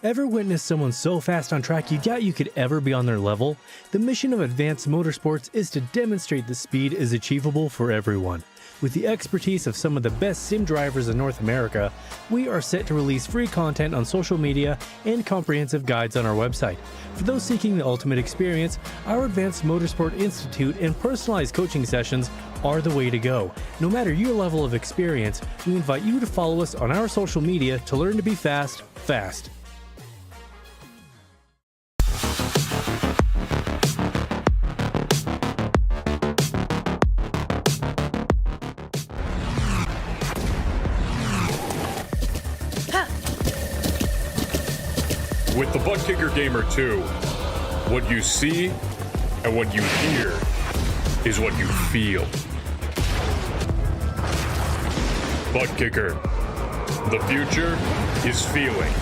Ever witnessed someone so fast on track you doubt you could ever be on their level? The mission of Advanced Motorsports is to demonstrate the speed is achievable for everyone. With the expertise of some of the best sim drivers in North America, we are set to release free content on social media and comprehensive guides on our website. For those seeking the ultimate experience, our Advanced Motorsport Institute and personalized coaching sessions are the way to go. No matter your level of experience, we invite you to follow us on our social media to learn to be fast. With the Butt Kicker Gamer 2, what you see and what you hear is what you feel. Butt Kicker. The future is feeling.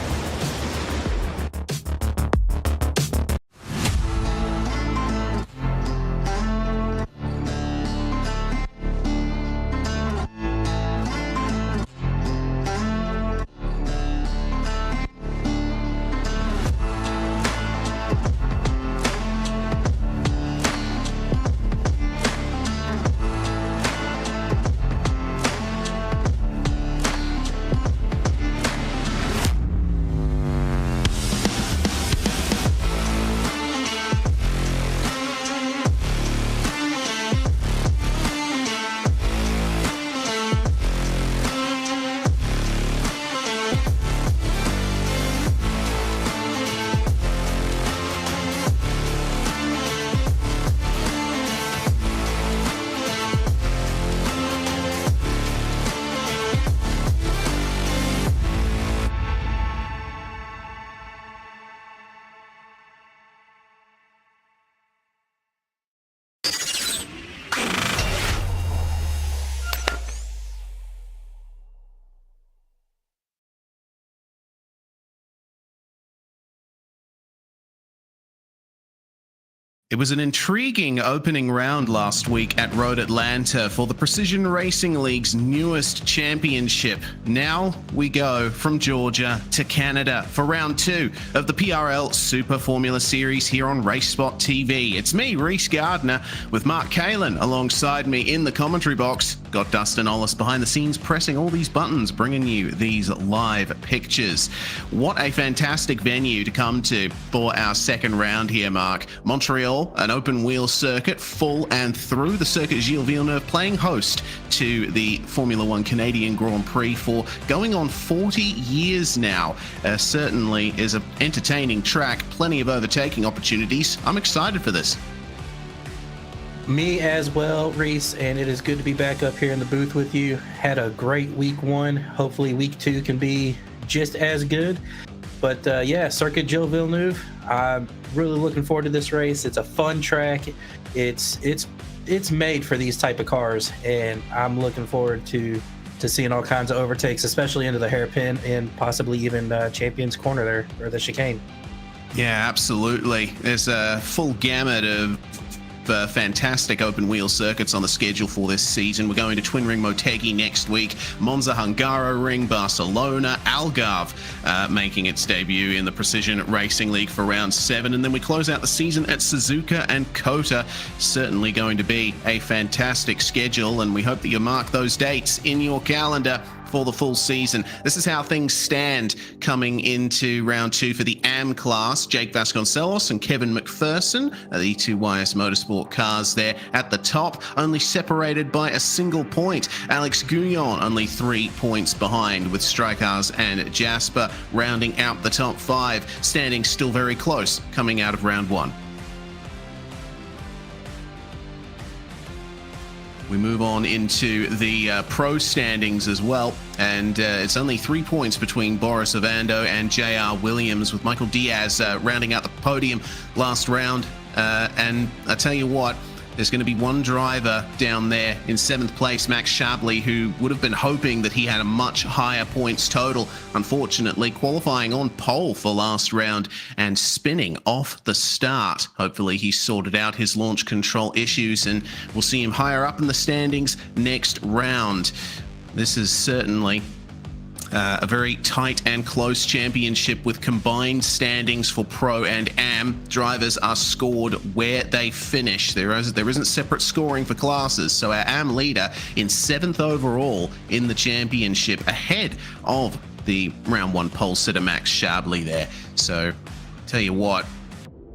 It was an intriguing opening round last week at Road Atlanta for the Precision Racing League's newest championship. Now we go from Georgia to Canada for round 2 of the PRL Super Formula Series here on RaceSpotTV. It's me, Reese Gardner, with Mark Kalin alongside me in the commentary box. Got Dustin Ollis behind the scenes pressing all these buttons, bringing you these live pictures. What a fantastic venue to come to for our second round here, Mark. Montreal, an open wheel circuit, full and through. The circuit Gilles Villeneuve playing host to the Formula One Canadian Grand Prix for going on 40 years now. Certainly is an entertaining track, plenty of overtaking opportunities. I'm excited for this. Me as well, Reese, and it is good to be back up here in the booth with you. Had a great week 1. Hopefully week 2 can be just as good. But yeah, Circuit Gilles Villeneuve, I'm really looking forward to this race. It's a fun track. It's made for these type of cars, and I'm looking forward to seeing all kinds of overtakes, especially into the hairpin and possibly even Champions Corner there, or the chicane. Yeah, absolutely. There's a full gamut of fantastic open wheel circuits on the schedule for this season. We're going to Twin Ring Motegi next week, Monza Hungaroring, Barcelona, Algarve making its debut in the Precision Racing League for round 7, and then we close out the season at Suzuka and Kota. Certainly going to be a fantastic schedule, and we hope that you mark those dates in your calendar for the full season. This is how things stand coming into round 2 for the AM class. Jake Vasconcelos and Kevin McPherson are the 2 YS Motorsport cars there at the top, only separated by a single point. Alex Gouillon only 3 points behind, with Strykars and Jasper rounding out the top 5, standing still very close coming out of round 1. We move on into the pro standings as well, and it's only 3 points between Boris Ovando and JR Williams, with Michael Diaz rounding out the podium last round. And I tell you what, there's going to be one driver down there in 7th place, Max Shabley, who would have been hoping that he had a much higher points total. Unfortunately, qualifying on pole for last round and spinning off the start. Hopefully he sorted out his launch control issues, and we'll see him higher up in the standings next round. This is certainly A very tight and close championship with combined standings for Pro and Am. Drivers are scored where they finish. There isn't separate scoring for classes, so our Am leader in 7th overall in the championship, ahead of the round 1 pole sitter Max Shabley there. So, tell you what,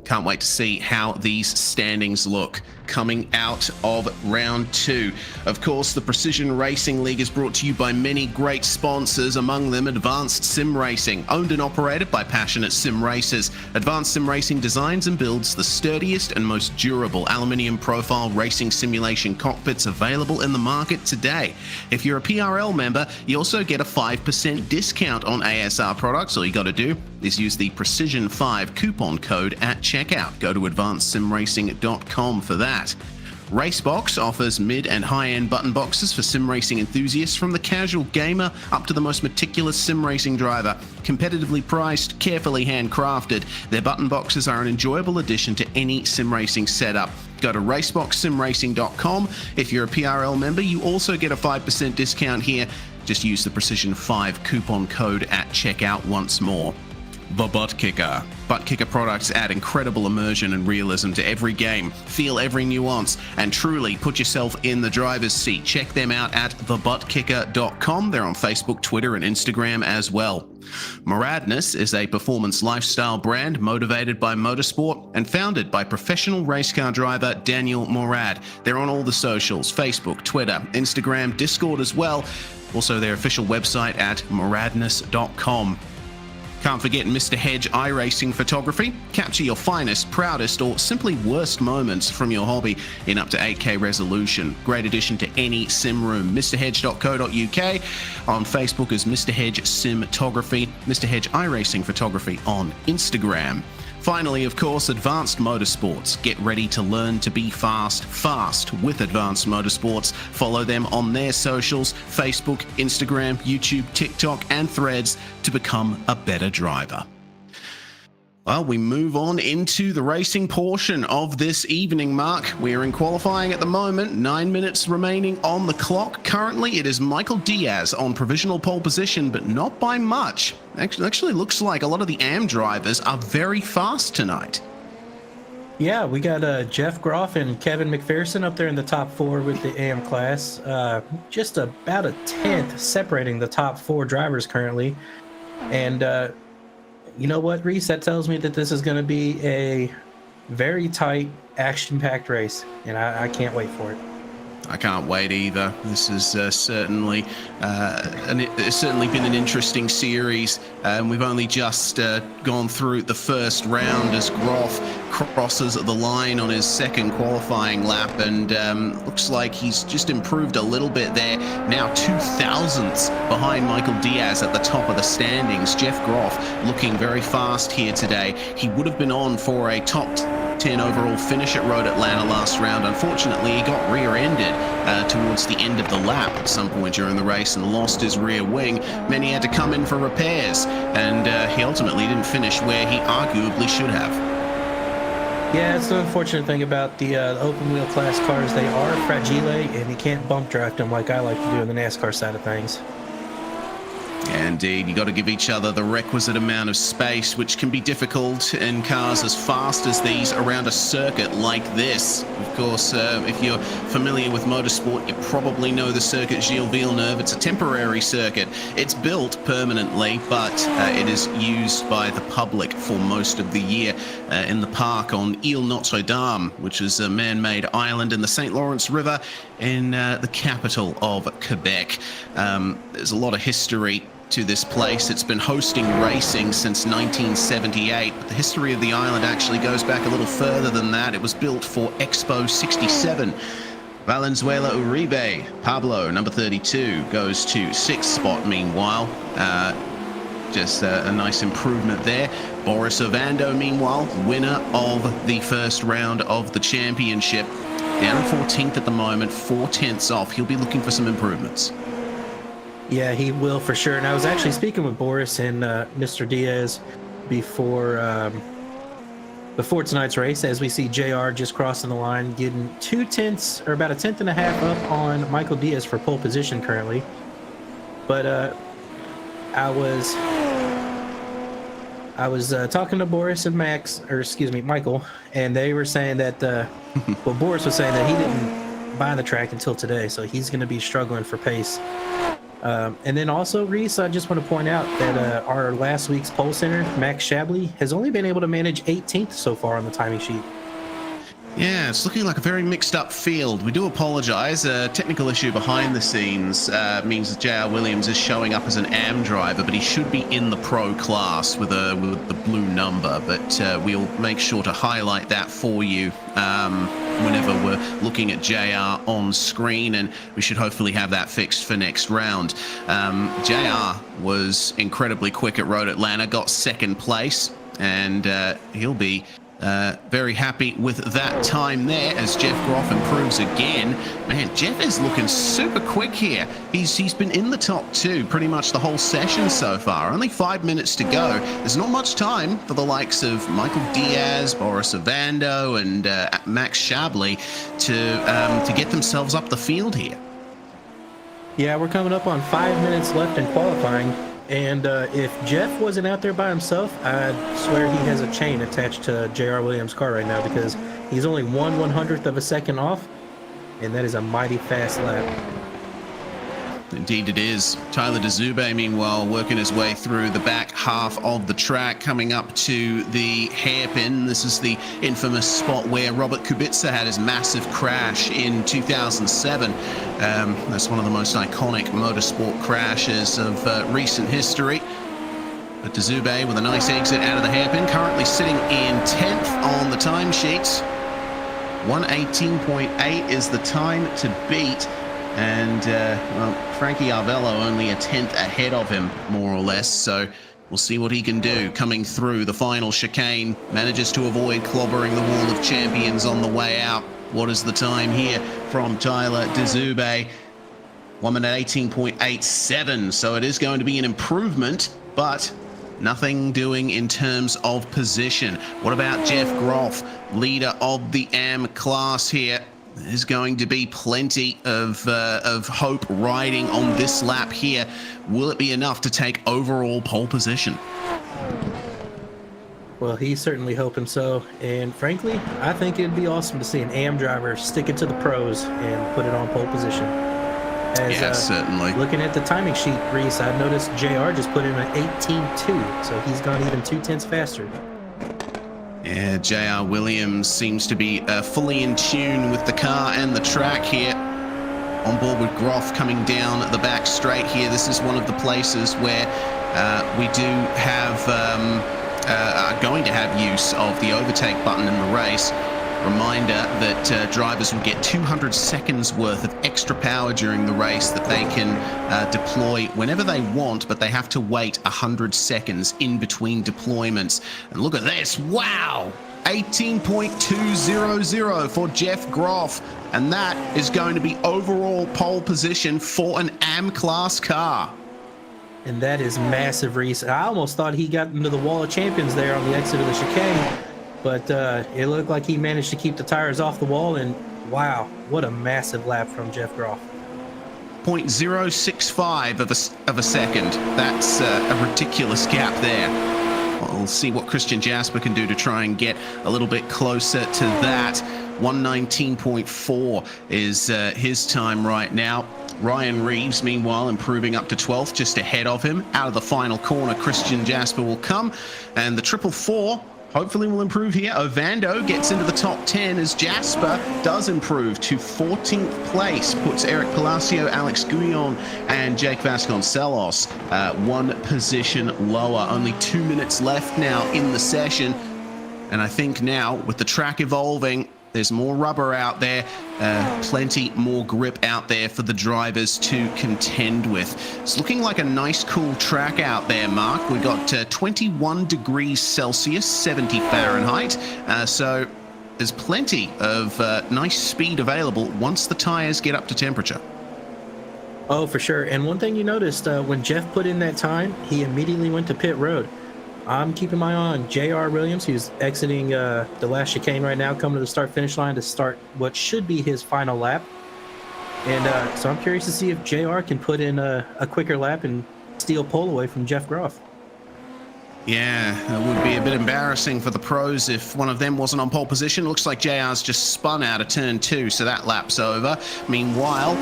can't wait to see how these standings look coming out of round 2. Of course, the Precision Racing League is brought to you by many great sponsors, among them Advanced Sim Racing, owned and operated by passionate sim racers. Advanced Sim Racing designs and builds the sturdiest and most durable aluminium profile racing simulation cockpits available in the market today. If you're a PRL member, you also get a 5% discount on ASR products. All you got to do is use the Precision5 coupon code at checkout. Go to advancedsimracing.com for that. Racebox offers mid and high-end button boxes for sim racing enthusiasts, from the casual gamer up to the most meticulous sim racing driver. Competitively priced, carefully handcrafted, their button boxes are an enjoyable addition to any sim racing setup. Go to raceboxsimracing.com. If you're a PRL member, you also get a 5% discount here. Just use the Precision5 coupon code at checkout once more. The Butt Kicker. Butt Kicker products add incredible immersion and realism to every game. Feel every nuance and truly put yourself in the driver's seat. Check them out at thebuttkicker.com. They're on Facebook, Twitter, and Instagram as well. Moradness is a performance lifestyle brand motivated by motorsport and founded by professional race car driver Daniel Morad. They're on all the socials: Facebook, Twitter, Instagram, Discord as well. Also their official website at moradness.com. Can't forget Mr. Hedge iRacing photography. Capture your finest, proudest, or simply worst moments from your hobby in up to 8K resolution. Great addition to any sim room. MrHedge.co.uk. On Facebook is Mr. Hedge Simtography. Mr. Hedge iRacing photography on Instagram. Finally, of course, Advanced Motorsports. Get ready to learn to be fast with Advanced Motorsports. Follow them on their socials: Facebook, Instagram, YouTube, TikTok, and Threads to become a better driver. Well, we move on into the racing portion of this evening, Mark. We're in qualifying at the moment, 9 minutes remaining on the clock. Currently, it is Michael Diaz on provisional pole position, but not by much. Actually looks like a lot of the AM drivers are very fast tonight. Yeah, we got Jeff Groff and Kevin McPherson up there in the top 4 with the AM class. Just about a tenth separating the top 4 drivers currently. And you know what, Reese? That tells me that this is going to be a very tight, action-packed race, and I can't wait for it. I can't wait either. This is certainly it's certainly been an interesting series. We've only just gone through the first round as Groff crosses the line on his second qualifying lap, and looks like he's just improved a little bit there. Now 2/1000ths behind Michael Diaz at the top of the standings. Jeff Groff looking very fast here today. He would have been on for a top 10 overall finish at Road Atlanta last round. Unfortunately, he got rear-ended towards the end of the lap at some point during the race and lost his rear wing. Then he had to come in for repairs, and he ultimately didn't finish where he arguably should have. Yeah, it's the unfortunate thing about the open wheel class cars. They are fragile, and you can't bump draft them like I like to do in the NASCAR side of things. Indeed, you got to give each other the requisite amount of space, which can be difficult in cars as fast as these around a circuit like this. Of course, if you're familiar with motorsport, you probably know the circuit Gilles Villeneuve. It's a temporary circuit. It's built permanently, but it is used by the public for most of the year in the park on Ile Notre Dame, which is a man-made island in the St. Lawrence River in the capital of Quebec. There's a lot of history to this place. It's been hosting racing since 1978, but the history of the island actually goes back a little further than that. It was built for Expo 67. Valenzuela Uribe, Pablo, number 32, goes to 6th spot meanwhile. Just a nice improvement there. Boris Ovando, meanwhile, winner of the first round of the championship. Down 14th at the moment, 4/10ths off. He'll be looking for some improvements. Yeah, he will for sure. And I was actually speaking with Boris and Mr. Diaz before tonight's race, as we see JR just crossing the line, getting 2/10ths or about a 1/10 and a half up on Michael Diaz for pole position currently. But I was talking to Boris and Michael, and they were saying that, well, Boris was saying that he didn't buy the track until today, so he's going to be struggling for pace. And then also, Reese, I just want to point out that our last week's pole center, Max Shabley, has only been able to manage 18th so far on the timing sheet. Yeah, it's looking like a very mixed up field. We do apologize. A technical issue behind the scenes means that JR Williams is showing up as an AM driver, but he should be in the pro class with the blue number. But we'll make sure to highlight that for you whenever we're looking at JR on screen, and we should hopefully have that fixed for next round. JR was incredibly quick at Road Atlanta, got second place, and he'll be very happy with that time there as Jeff Groff improves again. Man, Jeff is looking super quick here. He's been in the top two pretty much the whole session so far. Only 5 minutes to go. There's not much time for the likes of Michael Diaz, Boris Ovando, and Max Shabley to get themselves up the field here. Yeah, we're coming up on 5 minutes left in qualifying. And if Jeff wasn't out there by himself, I'd swear he has a chain attached to JR Williams' car right now, because he's only 1/100th of a second off, and that is a mighty fast lap. Indeed it is. Tyler DeZube, meanwhile, working his way through the back half of the track, coming up to the hairpin. This is the infamous spot where Robert Kubica had his massive crash in 2007. That's one of the most iconic motorsport crashes of recent history. But DeZube with a nice exit out of the hairpin, currently sitting in 10th on the timesheets. 1:18.8 is the time to beat. And, well, Frankie Arvello only a 10th ahead of him, more or less. So we'll see what he can do coming through the final chicane. Manages to avoid clobbering the wall of champions on the way out. What is the time here from Tyler DeZube? 1:18.87. So it is going to be an improvement, but nothing doing in terms of position. What about Jeff Groff, leader of the AM class here? There's going to be plenty of hope riding on this lap here. Will it be enough to take overall pole position? Well, he's certainly hoping so. And frankly, I think it'd be awesome to see an AM driver stick it to the pros and put it on pole position. Yeah, certainly. Looking at the timing sheet, Reese, I noticed JR just put in an 18.2, so he's gone even 2/10 faster. Yeah, JR Williams seems to be fully in tune with the car and the track here. On board with Groff coming down the back straight here. This is one of the places where we do have, are going to have use of the overtake button in the race. Reminder that drivers will get 200 seconds worth of extra power during the race that they can deploy whenever they want, but they have to wait 100 seconds in between deployments. And look at this, wow! 18.200 for Jeff Groff, and that is going to be overall pole position for an AM class car. And that is massive, Reese. I almost thought he got into the wall of champions there on the exit of the chicane. But it looked like he managed to keep the tires off the wall, and wow, what a massive lap from Jeff Groff. 0.065 of a second. That's a ridiculous gap there. We'll see what Christian Jasper can do to try and get a little bit closer to that. 1:19.4 is his time right now. Ryan Reeves, meanwhile, improving up to 12th, just ahead of him. Out of the final corner, Christian Jasper will come, and the 444 hopefully will improve here. Ovando gets into the top 10 as Jasper does improve to 14th place. Puts Eric Palacio, Alex Guillon, and Jake Vasconcelos one position lower. Only 2 minutes left now in the session. And I think now, with the track evolving, there's more rubber out there, plenty more grip out there for the drivers to contend with. It's looking like a nice, cool track out there, Mark. We got 21 degrees Celsius, 70 Fahrenheit. So there's plenty of nice speed available once the tires get up to temperature. Oh, for sure. And one thing you noticed, when Jeff put in that time, he immediately went to pit road. I'm keeping my eye on JR Williams, who's exiting the last chicane right now, coming to the start-finish line to start what should be his final lap. And so I'm curious to see if JR can put in a quicker lap and steal pole away from Jeff Groff. Yeah, it would be a bit embarrassing for the pros if one of them wasn't on pole position. Looks like JR's just spun out of turn 2, so that lap's over. Meanwhile,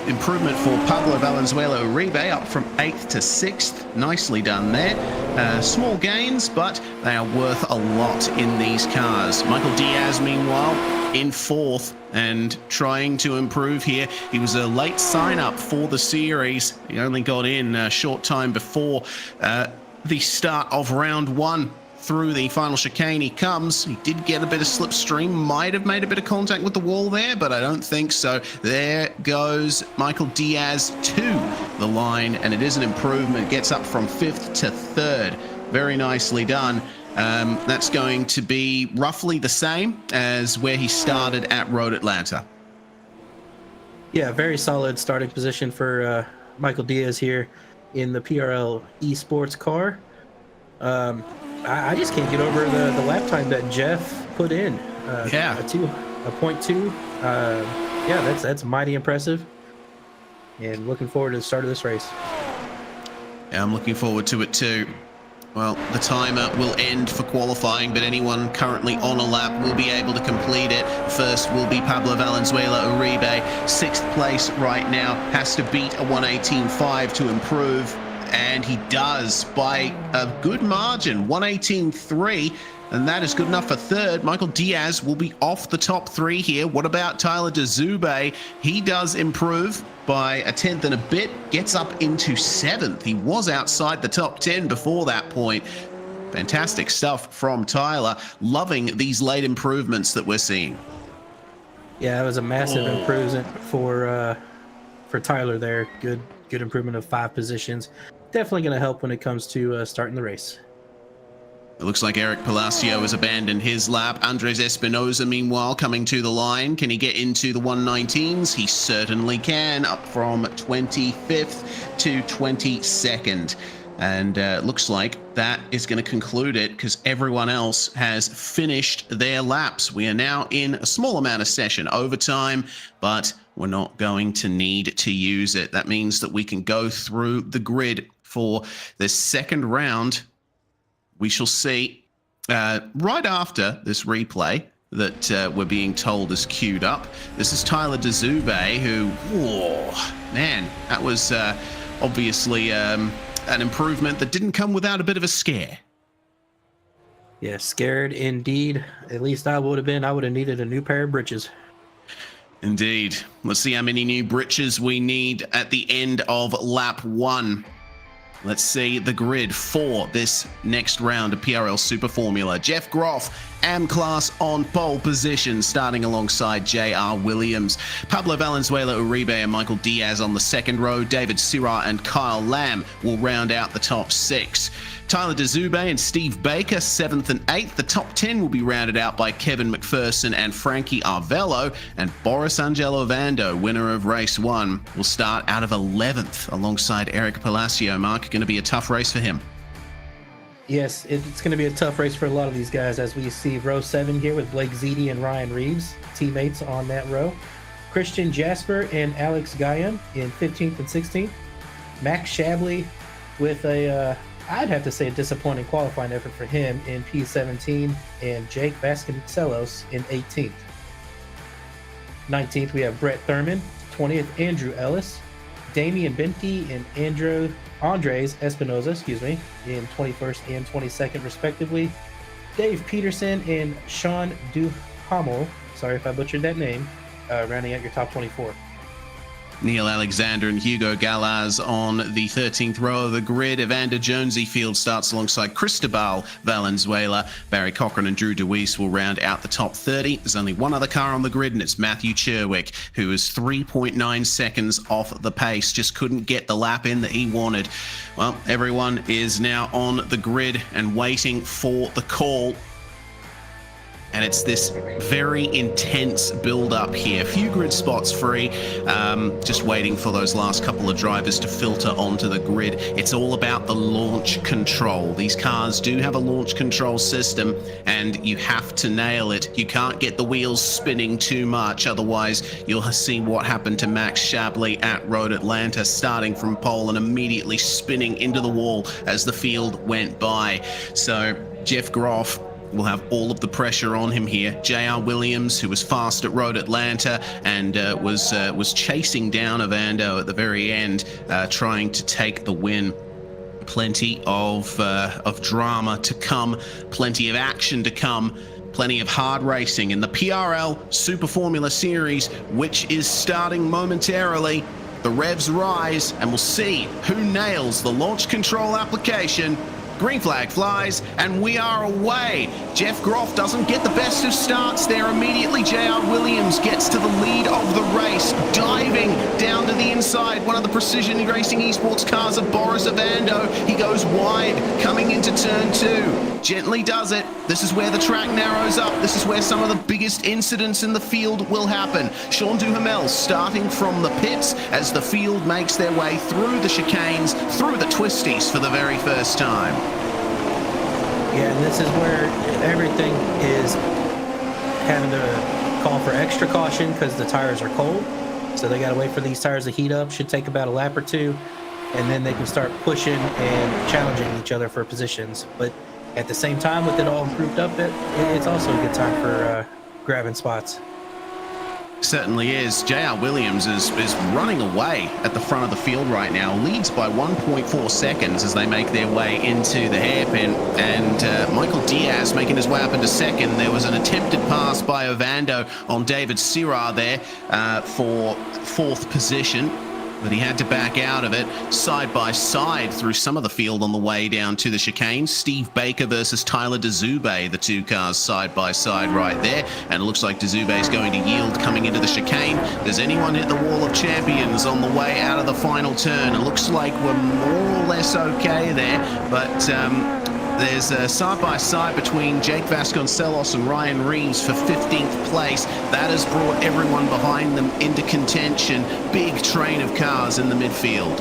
improvement for Pablo Valenzuela Uribe, up from 8th to 6th. Nicely done there. Small gains, but they are worth a lot in these cars. Michael Diaz, meanwhile, in 4th and trying to improve here. He was a late sign-up for the series. He only got in a short time before the start of round 1. Through the final chicane he comes. He did get a bit of slipstream, might have made a bit of contact with the wall there, but I don't think so. There goes Michael Diaz to the line, and it is an improvement. Gets up from 5th to 3rd. Very nicely done. That's going to be roughly the same as where he started at Road Atlanta. Yeah, very solid starting position for Michael Diaz here in the PRL esports car. I just can't get over the lap time that Jeff put in. A 0.2. Yeah, that's mighty impressive. And looking forward to the start of this race. Yeah, I'm looking forward to it too. Well, the timer will end for qualifying, but anyone currently on a lap will be able to complete it. First will be Pablo Valenzuela Uribe. 6th place right now, has to beat a 118.5 to improve. And he does by a good margin, 118.3, and that is good enough for 3rd. Michael Diaz will be off the top 3 here. What about Tyler DeZube? He does improve by a 10th and a bit, gets up into 7th. He was outside the top 10 before that point. Fantastic stuff from Tyler. Loving these late improvements that we're seeing. Yeah, it was a massive improvement for Tyler there. Good improvement of 5 positions. Definitely going to help when it comes to starting the race. It looks like Eric Palacio has abandoned his lap. Andres Espinoza, meanwhile, coming to the line. Can he get into the 119s? He certainly can, up from 25th to 22nd. And looks like that is going to conclude it because everyone else has finished their laps. We are now in a small amount of session overtime, but we're not going to need to use it. That means that we can go through the grid for the second round. We shall see right after this replay that we're being told is queued up. This is Tyler DeZube, who, whoa, man, that was obviously an improvement that didn't come without a bit of a scare. Yeah, scared indeed. At least I would have been. I would have needed a new pair of britches. Indeed. Let's see how many new britches we need at the end of lap 1. Let's see the grid for this next round of PRL Super Formula. Jeff Groff, M-Class on pole position, starting alongside J.R. Williams. Pablo Valenzuela Uribe and Michael Diaz on the second row. David Sirra and Kyle Lamb will round out the top 6. Tyler DeZube and Steve Baker, 7th and 8th. The top 10 will be rounded out by Kevin McPherson and Frankie Arvello. And Boris Angelo Vando, winner of race 1, will start out of 11th alongside Eric Palacio. Mark, going to be a tough race for him. Yes, it's going to be a tough race for a lot of these guys, as we see row 7 here with Blake Ziti and Ryan Reeves, teammates on that row. Christian Jasper and Alex Guyon in 15th and 16th. Max Shabley with I'd have to say a disappointing qualifying effort for him in P17, and Jake Vasconcelos in 18th. 19th, we have Brett Thurman. 20th, Andrew Ellis. Damian Benke and Andres Espinoza, in 21st and 22nd, respectively. Dave Peterson and Sean Duhamel, sorry if I butchered that name, rounding out your top 24. Neil Alexander and Hugo Galaz on the 13th row of the grid. Evander Jonesy field starts alongside Cristobal Valenzuela. Barry Cochran and Drew DeWeese will round out the top 30. There's only one other car on the grid, and it's Matthew Cherwick, who is 3.9 seconds off the pace. Just couldn't get the lap in that he wanted. Well, everyone is now on the grid and waiting for the call. And it's this very intense build-up here. A few grid spots free, just waiting for those last couple of drivers to filter onto the grid. It's all about the launch control. These cars do have a launch control system, and you have to nail it. You can't get the wheels spinning too much, otherwise you'll see what happened to Max Shabley at Road Atlanta, starting from pole and immediately spinning into the wall as the field went by. So Jeff Groff will have all of the pressure on him here. J.R. Williams, who was fast at Road Atlanta and was chasing down Ovando at the very end, trying to take the win. Plenty of drama to come, plenty of action to come, plenty of hard racing in the PRL Super Formula Series, which is starting momentarily. The revs rise, and we'll see who nails the launch control application. Green flag flies, and we are away. Jeff Groff doesn't get the best of starts there. Immediately, J.R. Williams gets to the lead of the race, diving down to the inside. One of the Precision Racing Esports cars of Boris Ovando. He goes wide, coming into turn 2. Gently does it. This is where the track narrows up. This is where some of the biggest incidents in the field will happen. Sean Duhamel starting from the pits as the field makes their way through the chicanes, through the twisties for the very first time. Yeah, and this is where everything is having to call for extra caution because the tires are cold. So they got to wait for these tires to heat up. Should take about a lap or two, and then they can start pushing and challenging each other for positions. But at the same time, with it all grouped up, it's also a good time for grabbing spots. Certainly is. J.R. Williams is running away at the front of the field right now. Leads by 1.4 seconds as they make their way into the hairpin. And Michael Diaz making his way up into second. There was an attempted pass by Ovando on David Sirrar there for 4th position, but he had to back out of it. Side by side through some of the field on the way down to the chicane. Steve Baker versus Tyler DeZube, the two cars side by side right there. And it looks like DeZube is going to yield coming into the chicane. Does anyone hit the wall of champions on the way out of the final turn? It looks like we're more or less okay there, but there's a side-by-side between Jake Vasconcelos and Ryan Reeves for 15th place. That has brought everyone behind them into contention. Big train of cars in the midfield.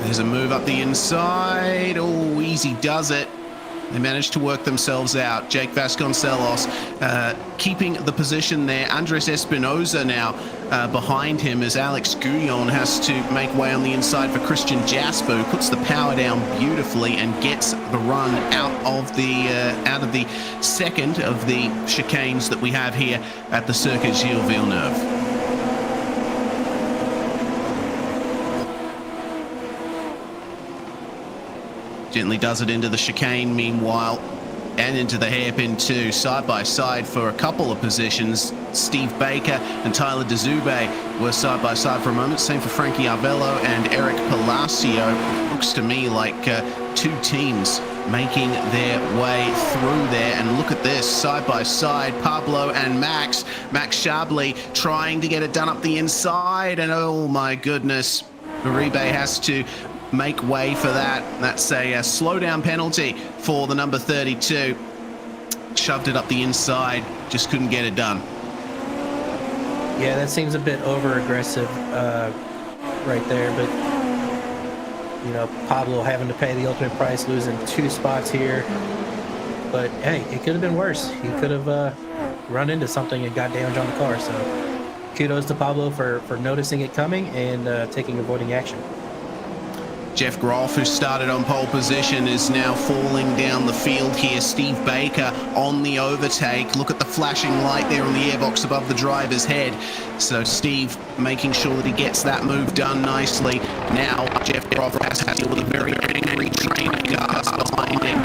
There's a move up the inside. Oh, easy does it. They managed to work themselves out. Jake Vasconcelos keeping the position there. Andres Espinoza now behind him as Alex Guillon has to make way on the inside for Christian Jasper, who puts the power down beautifully and gets the run out of the second of the chicanes that we have here at the Circuit Gilles Villeneuve. Gently does it into the chicane meanwhile, and into the hairpin too. Side by side for a couple of positions. Steve Baker and Tyler DeZube were side by side for a moment. Same for Frankie Arvello and Eric Palacio. Looks to me like two teams making their way through there. And look at this, side by side, Pablo and Max. Max Shabley trying to get it done up the inside, and oh my goodness, Uribe has to make way for that. That's a slowdown penalty for the number 32. Shoved it up the inside, just couldn't get it done. Yeah, that seems a bit over aggressive right there, but you know, Pablo having to pay the ultimate price, losing 2 spots here. But hey, it could have been worse. He could have run into something and got damage on the car. So kudos to Pablo for noticing it coming and taking avoiding action. Jeff Groff, who started on pole position, is now falling down the field here. Steve Baker on the overtake. Look at the flashing light there on the airbox above the driver's head. So Steve making sure that he gets that move done nicely. Now Jeff Groff has to deal with a very angry train of cars behind him.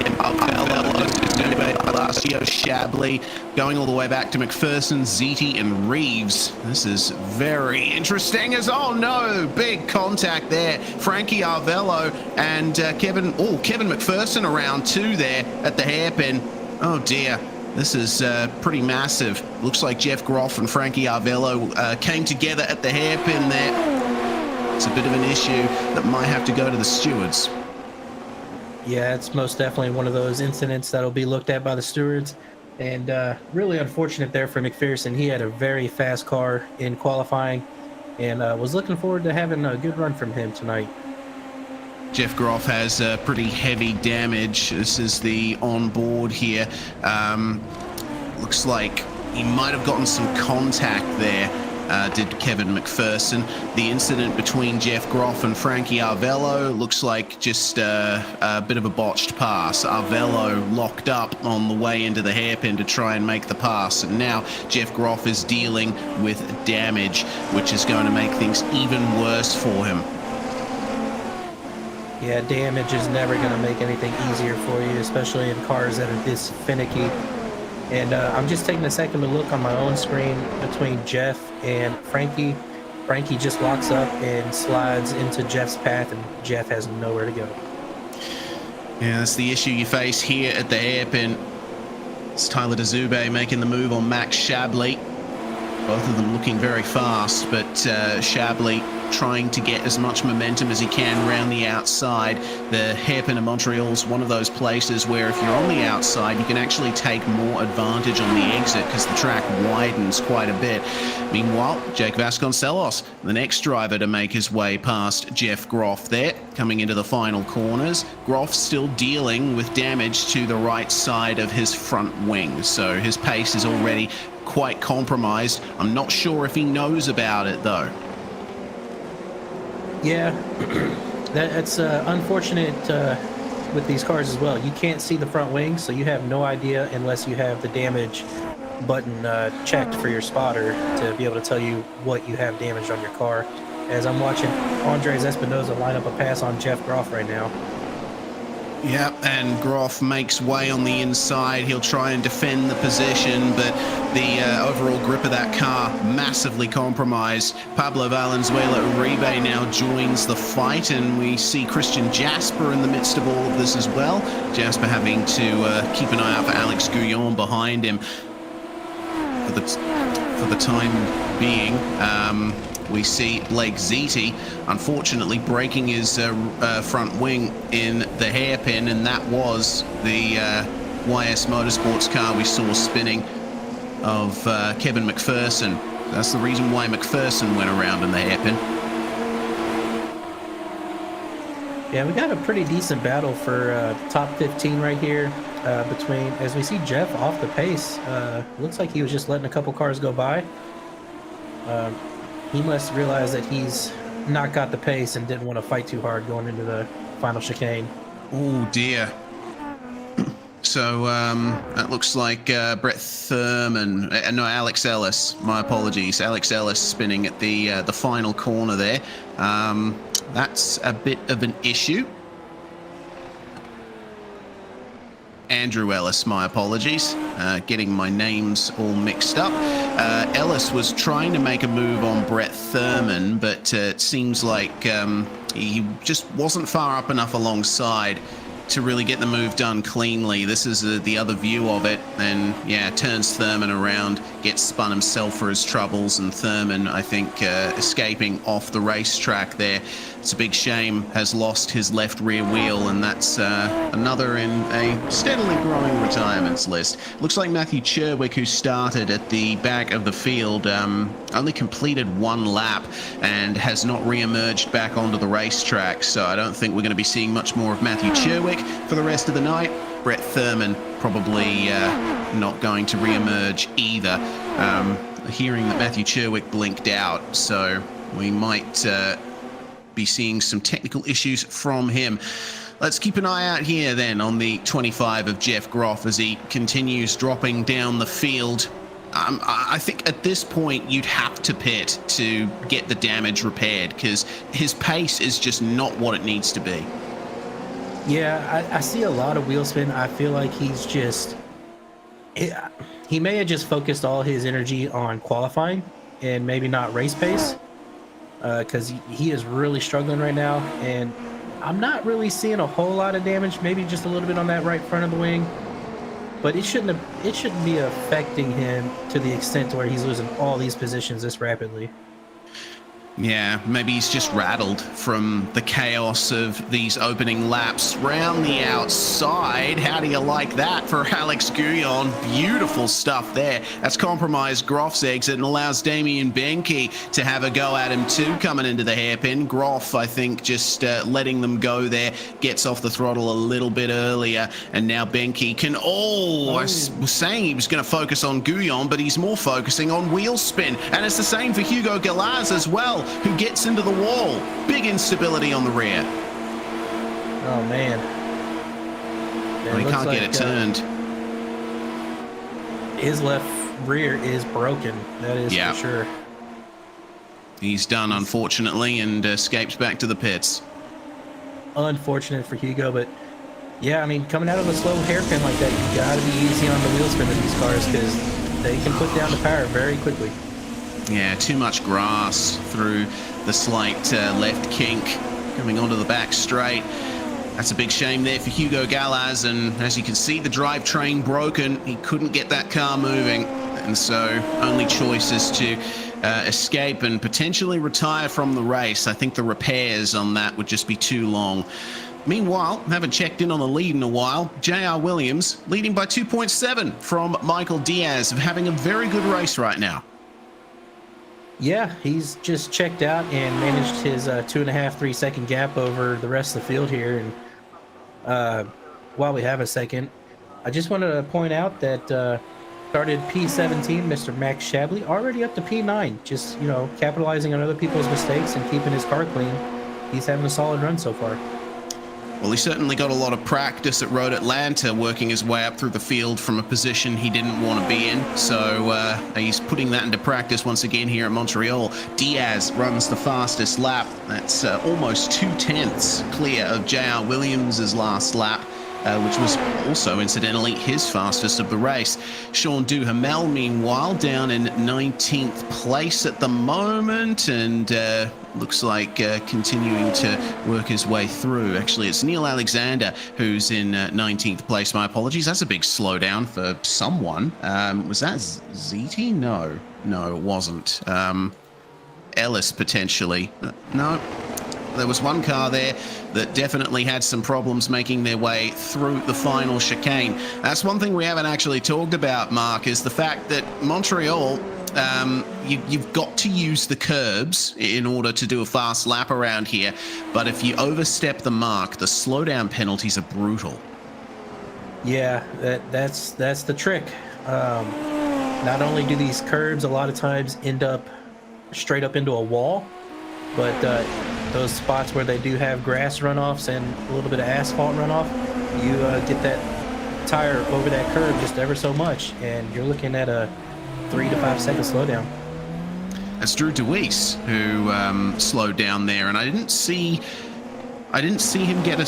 Palacio, Shabley, going all the way back to McPherson, Ziti, and Reeves. This is very interesting as, oh no, big contact there. Frankie Arvello and Kevin McPherson around too there at the hairpin. Oh dear. This is pretty massive. Looks like Jeff Groff and Frankie Arvello came together at the hairpin there. It's a bit of an issue that might have to go to the stewards. Yeah, it's most definitely one of those incidents that'll be looked at by the stewards. And really unfortunate there for McPherson. He had a very fast car in qualifying, and was looking forward to having a good run from him tonight. Jeff Groff has pretty heavy damage. This is the onboard here. Looks like he might have gotten some contact there, did Kevin McPherson. The incident between Jeff Groff and Frankie Arvello looks like just a bit of a botched pass. Arvello locked up on the way into the hairpin to try and make the pass, and now Jeff Groff is dealing with damage, which is going to make things even worse for him. Yeah, damage is never going to make anything easier for you, especially in cars that are this finicky. And I'm just taking a second to look on my own screen between Jeff and Frankie. Frankie just locks up and slides into Jeff's path, and Jeff has nowhere to go. Yeah, that's the issue you face here at the hairpin. It's Tyler DeZube making the move on Max Shabley. Both of them looking very fast, but Shabley trying to get as much momentum as he can around the outside. The hairpin of Montreal is one of those places where if you're on the outside, you can actually take more advantage on the exit because the track widens quite a bit. Meanwhile, Jake Vasconcelos, the next driver to make his way past Jeff Groff there, coming into the final corners. Groff still dealing with damage to the right side of his front wing, so his pace is already quite compromised. I'm not sure if he knows about it though. Yeah, that's unfortunate with these cars as well. You can't see the front wing, so you have no idea unless you have the damage button checked for your spotter to be able to tell you what you have damaged on your car. As I'm watching Andres Espinosa line up a pass on Jeff Groff right now. Yep, and Groff makes way on the inside. He'll try and defend the position, but the overall grip of that car massively compromised. Pablo Valenzuela Uribe now joins the fight, and we see Christian Jasper in the midst of all of this as well. Jasper having to keep an eye out for Alex Guillaume behind him for the time being. We see Blake Ziti, unfortunately, breaking his front wing in the hairpin, and that was the YS Motorsports car we saw spinning of Kevin McPherson. That's the reason why McPherson went around in the hairpin. Yeah, we got a pretty decent battle for top 15 right here between, as we see Jeff off the pace. Looks like he was just letting a couple cars go by. He must realize that he's not got the pace and didn't want to fight too hard going into the final chicane. Oh dear. So that looks like Brett Thurman, no, Alex Ellis. My apologies, Alex Ellis spinning at the final corner there. That's a bit of an issue. Andrew Ellis, my apologies, getting my names all mixed up. Ellis was trying to make a move on Brett Thurman, but it seems like he just wasn't far up enough alongside to really get the move done cleanly. This is the other view of it, and yeah, turns Thurman around, gets spun himself for his troubles, and Thurman, I think, escaping off the racetrack there. It's a big shame, has lost his left rear wheel, and that's another in a steadily growing retirements list. Looks like Matthew Cherwick, who started at the back of the field, only completed one lap and has not re-emerged back onto the racetrack, so I don't think we're going to be seeing much more of Matthew Cherwick for the rest of the night. Brett Thurman probably not going to re-emerge either. Hearing that Matthew Cherwick blinked out, so we might be seeing some technical issues from him. Let's keep an eye out here then on the 25 of Jeff Groff as he continues dropping down the field. I think at this point you'd have to pit to get the damage repaired because his pace is just not what it needs to be. Yeah, I see a lot of wheel spin. I feel like he's just... He may have just focused all his energy on qualifying and maybe not race pace, because he is really struggling right now, and I'm not really seeing a whole lot of damage, maybe just a little bit on that right front of the wing, but it shouldn't be affecting him to the extent to where he's losing all these positions this rapidly. Yeah, maybe he's just rattled from the chaos of these opening laps. Round the outside, how do you like that for Alex Guyon? Beautiful stuff there. That's compromised Groff's exit and allows Damien Benke to have a go at him too, coming into the hairpin. Groff, I think, just letting them go there, gets off the throttle a little bit earlier, and now Benke can... I was saying he was going to focus on Guyon, but he's more focusing on wheel spin, and it's the same for Hugo Galaz as well, who gets into the wall. Big instability on the rear. Oh, man. He can't get it turned. His left rear is broken. That is for sure. He's done, unfortunately, and escapes back to the pits. Unfortunate for Hugo, but yeah, I mean, coming out of a slow hairpin like that, you got to be easy on the wheel spin of these cars because they can put down the power very quickly. Yeah, too much grass through the slight left kink coming onto the back straight. That's a big shame there for Hugo Galaz, and as you can see, the drivetrain broken. He couldn't get that car moving, and so only choice is to escape and potentially retire from the race. I think the repairs on that would just be too long. Meanwhile, haven't checked in on the lead in a while. J.R. Williams leading by 2.7 from Michael Diaz, having a very good race right now. Yeah, he's just checked out and managed his 2.5-3 second gap over the rest of the field here. And while we have a second, I just wanted to point out that started P17, Mr. Max Shabley, already up to P9. Just, capitalizing on other people's mistakes and keeping his car clean. He's having a solid run so far. Well, he certainly got a lot of practice at Road Atlanta, working his way up through the field from a position he didn't want to be in. So he's putting that into practice once again here at Montreal. Diaz runs the fastest lap. That's almost 2/10 clear of J.R. Williams' last lap, which was also, incidentally, his fastest of the race. Sean Duhamel, meanwhile, down in 19th place at the moment, and looks like continuing to work his way through. Actually, it's Neil Alexander who's in 19th place. My apologies. That's a big slowdown for someone. Was that ZT? No, it wasn't. Ellis, potentially. No. There was one car there that definitely had some problems making their way through the final chicane. That's one thing we haven't actually talked about, Mark, is the fact that Montreal, you've got to use the curbs in order to do a fast lap around here. But if you overstep the mark, the slowdown penalties are brutal. Yeah, that's the trick. Not only do these curbs a lot of times end up straight up into a wall, but those spots where they do have grass runoffs and a little bit of asphalt runoff, you get that tire over that curb just ever so much, and you're looking at a 3 to 5 second slowdown. That's Drew DeWeese who slowed down there, and I didn't see him get a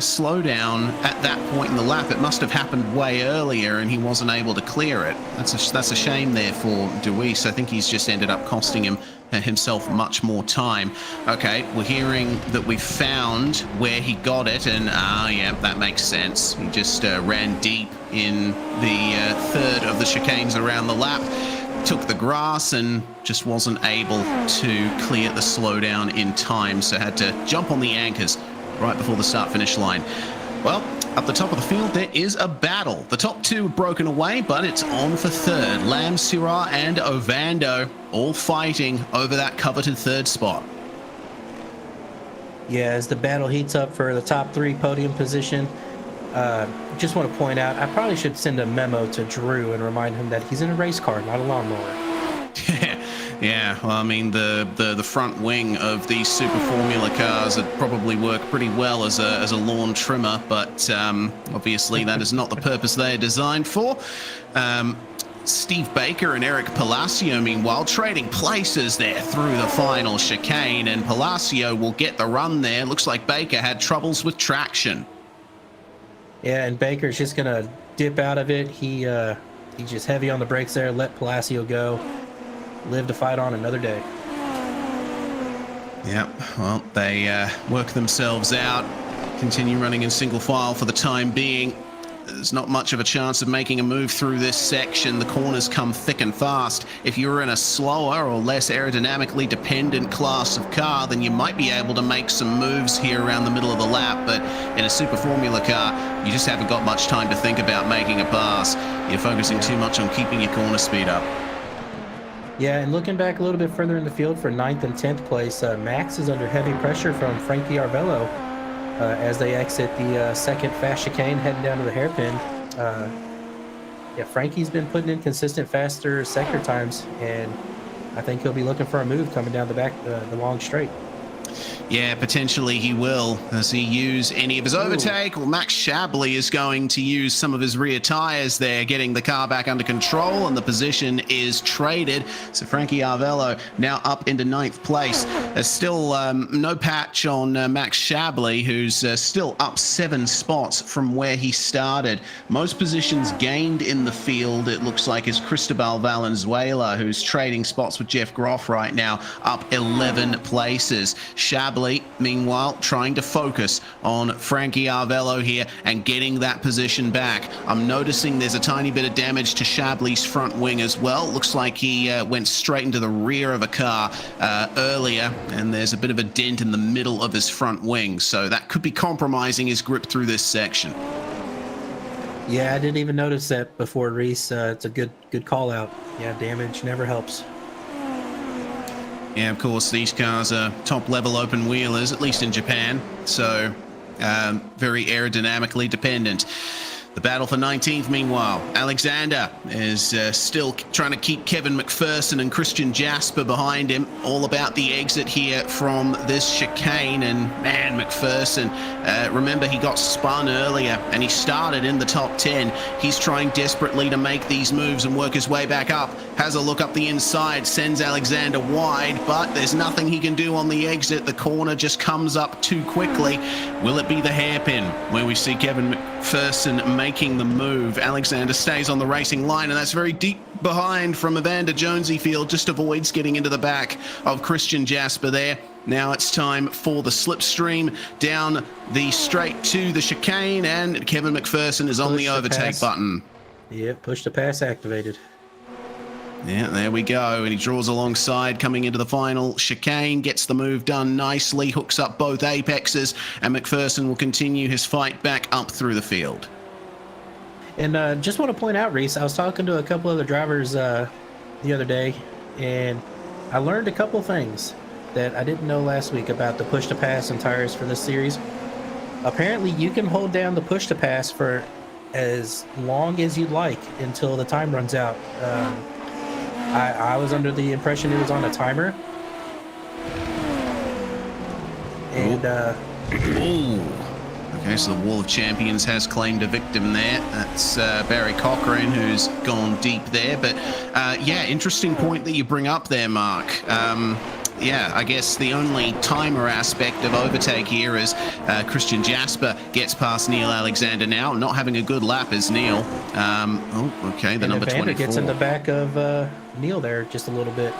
slowdown at that point in the lap. It must have happened way earlier, and he wasn't able to clear it. That's a shame there for DeWeese. I think he's just ended up costing himself much more time. Okay, we're hearing that we found where he got it, and yeah, that makes sense. He just ran deep in the third of the chicanes around the lap, took the grass, and just wasn't able to clear the slowdown in time, so had to jump on the anchors right before the start-finish line. Well, up the top of the field, there is a battle. The top two have broken away, but it's on for third. Lam, Syrah, and Ovando all fighting over that coveted third spot. Yeah, as the battle heats up for the top three podium position, just want to point out, I probably should send a memo to Drew and remind him that he's in a race car, not a lawnmower. Yeah, well, I mean, the front wing of these Super Formula cars would probably work pretty well as a lawn trimmer, but obviously that is not the purpose they are designed for. Steve Baker and Eric Palacio, meanwhile, trading places there through the final chicane, and Palacio will get the run there. Looks like Baker had troubles with traction. Yeah, and Baker's just going to dip out of it. He's just heavy on the brakes there, let Palacio go. Live to fight on another day. Yeah, well, they work themselves out, continue running in single file for the time being. there's not much of a chance of making a move through this section. The corners come thick and fast. If you're in a slower or less aerodynamically dependent class of car, then you might be able to make some moves here around the middle of the lap, but in a Super Formula car, you just haven't got much time to think about making a pass. You're focusing too much on keeping your corner speed up. Yeah, and looking back a little bit further in the field for 9th and 10th place, Max is under heavy pressure from Frankie Arvello as they exit the second fast chicane heading down to the hairpin. Yeah, Frankie's been putting in consistent faster sector times, and I think he'll be looking for a move coming down the back, the long straight. Yeah, potentially he will. Does he use any of his overtake? Well, Max Shabley is going to use some of his rear tires there, getting the car back under control, and the position is traded. So Frankie Arvello now up into 9th place. There's still no patch on Max Shabley, who's still up 7 spots from where he started. Most positions gained in the field, it looks like, is Cristobal Valenzuela, who's trading spots with Jeff Groff right now, up 11 places. Shabley, meanwhile, trying to focus on Frankie Arvello here and getting that position back. I'm noticing there's a tiny bit of damage to Shabley's front wing as well. Looks like he went straight into the rear of a car earlier, and there's a bit of a dent in the middle of his front wing, so that could be compromising his grip through this section. Yeah, I didn't even notice that before, Reese. It's a good call out. Yeah, damage never helps. Yeah, of course, these cars are top-level open wheelers, at least in Japan, so very aerodynamically dependent. The battle for 19th, meanwhile, Alexander is still trying to keep Kevin McPherson and Christian Jasper behind him. All about the exit here from this chicane, and man, McPherson, remember he got spun earlier and he started in the top 10. He's trying desperately to make these moves and work his way back up. Has a look up the inside, sends Alexander wide, but there's nothing he can do on the exit. The corner just comes up too quickly. Will it be the hairpin where we see Kevin McPherson making the move? Alexander stays on the racing line, and that's very deep behind from Evander Jonesyfield, just avoids getting into the back of Christian Jasper there. Now it's time for the slipstream down the straight to the chicane, and Kevin McPherson is on the overtake button. Yep, push to pass activated. Yeah, there we go. And he draws alongside coming into the final chicane, gets the move done nicely, hooks up both apexes, and McPherson will continue his fight back up through the field. And just want to point out, Reese, I was talking to a couple other drivers the other day, and I learned a couple things that I didn't know last week about the push to pass and tires for this series. Apparently, you can hold down the push to pass for as long as you'd like until the time runs out. I was under the impression it was on a timer. And okay, so the Wall of Champions has claimed a victim there. That's Barry Cochrane, who's gone deep there. But yeah, interesting point that you bring up there, Mark. Yeah, I guess the only timer aspect of overtake here is Christian Jasper gets past Neil Alexander now. Not having a good lap is Neil. Oh, okay, the number 24. Gets in the back of Neil there just a little bit.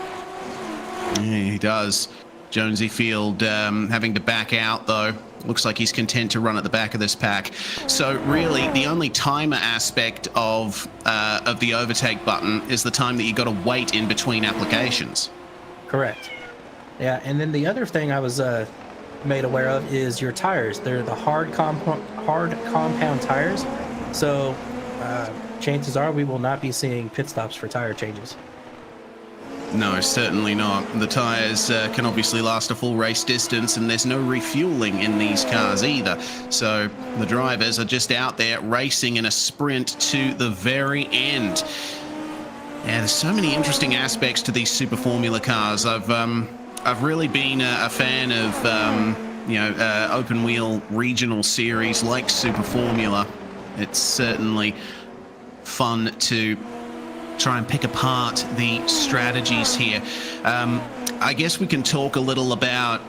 Yeah, he does. Jonesyfield having to back out, though. Looks like he's content to run at the back of this pack. So really, the only timer aspect of the overtake button is the time that you got to wait in between applications. Correct. Yeah, and then the other thing I was made aware of is your tires. They're the hard compound tires. So chances are we will not be seeing pit stops for tire changes. No, certainly not. The tires can obviously last a full race distance, and there's no refueling in these cars either. So the drivers are just out there racing in a sprint to the very end. Yeah, there's so many interesting aspects to these Super Formula cars. I've really been a fan of open wheel regional series like Super Formula. It's certainly fun to try and pick apart the strategies here. I guess we can talk a little about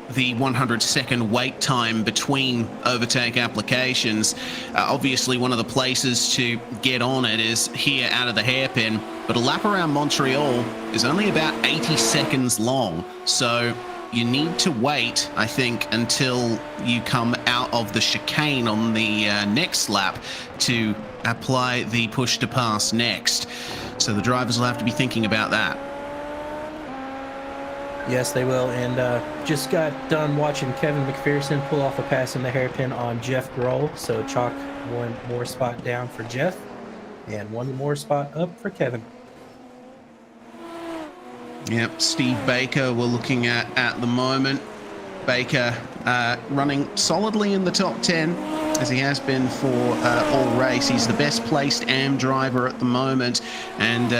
the 100-second wait time between overtake applications. Obviously, one of the places to get on it is here out of the hairpin, but a lap around Montreal is only about 80 seconds long. So you need to wait, I think, until you come out of the chicane on the next lap to apply the push to pass next. So the drivers will have to be thinking about that. Yes, they will. And just got done watching Kevin McPherson pull off a pass in the hairpin on Jeff Grohl. So chalk one more spot down for Jeff and one more spot up for Kevin. Yep, Steve Baker we're looking at the moment. Baker running solidly in the top 10, as he has been for all race. He's the best placed AM driver at the moment, and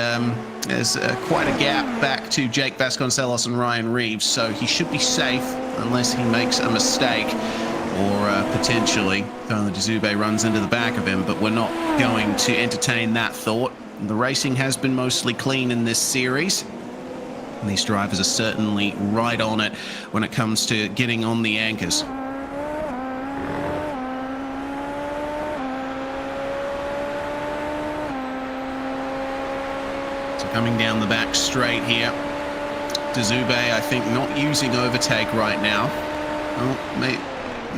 there's quite a gap back to Jake Vasconcelos and Ryan Reeves, so he should be safe unless he makes a mistake or potentially Tyler DeZube runs into the back of him, but we're not going to entertain that thought. The racing has been mostly clean in this series. And these drivers are certainly right on it when it comes to getting on the anchors. So coming down the back straight here, DeZube, I think, not using overtake right now. Oh,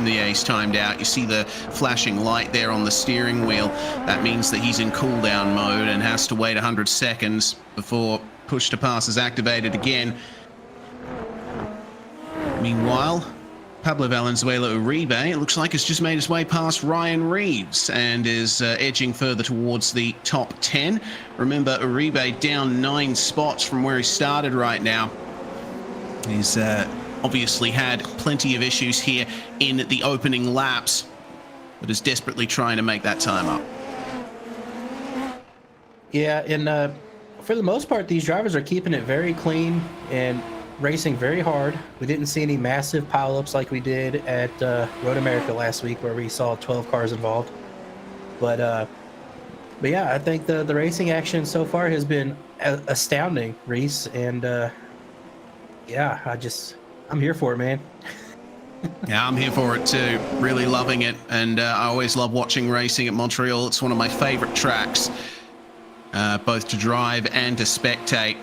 yeah, he's timed out. You see the flashing light there on the steering wheel. That means that he's in cool down mode and has to wait 100 seconds before push to pass is activated again. Meanwhile, Pablo Valenzuela Uribe, it looks like, has just made his way past Ryan Reeves and is edging further towards the top 10. Remember, Uribe down 9 spots from where he started right now. He's obviously had plenty of issues here in the opening laps, but is desperately trying to make that time up. Yeah, and for the most part, these drivers are keeping it very clean and racing very hard. We didn't see any massive pileups like we did at Road America last week, where we saw 12 cars involved. But yeah, I think the racing action so far has been astounding, Reese. And yeah, I'm here for it, man. Yeah, I'm here for it too. Really loving it. And I always love watching racing at Montreal. It's one of my favorite tracks, both to drive and to spectate.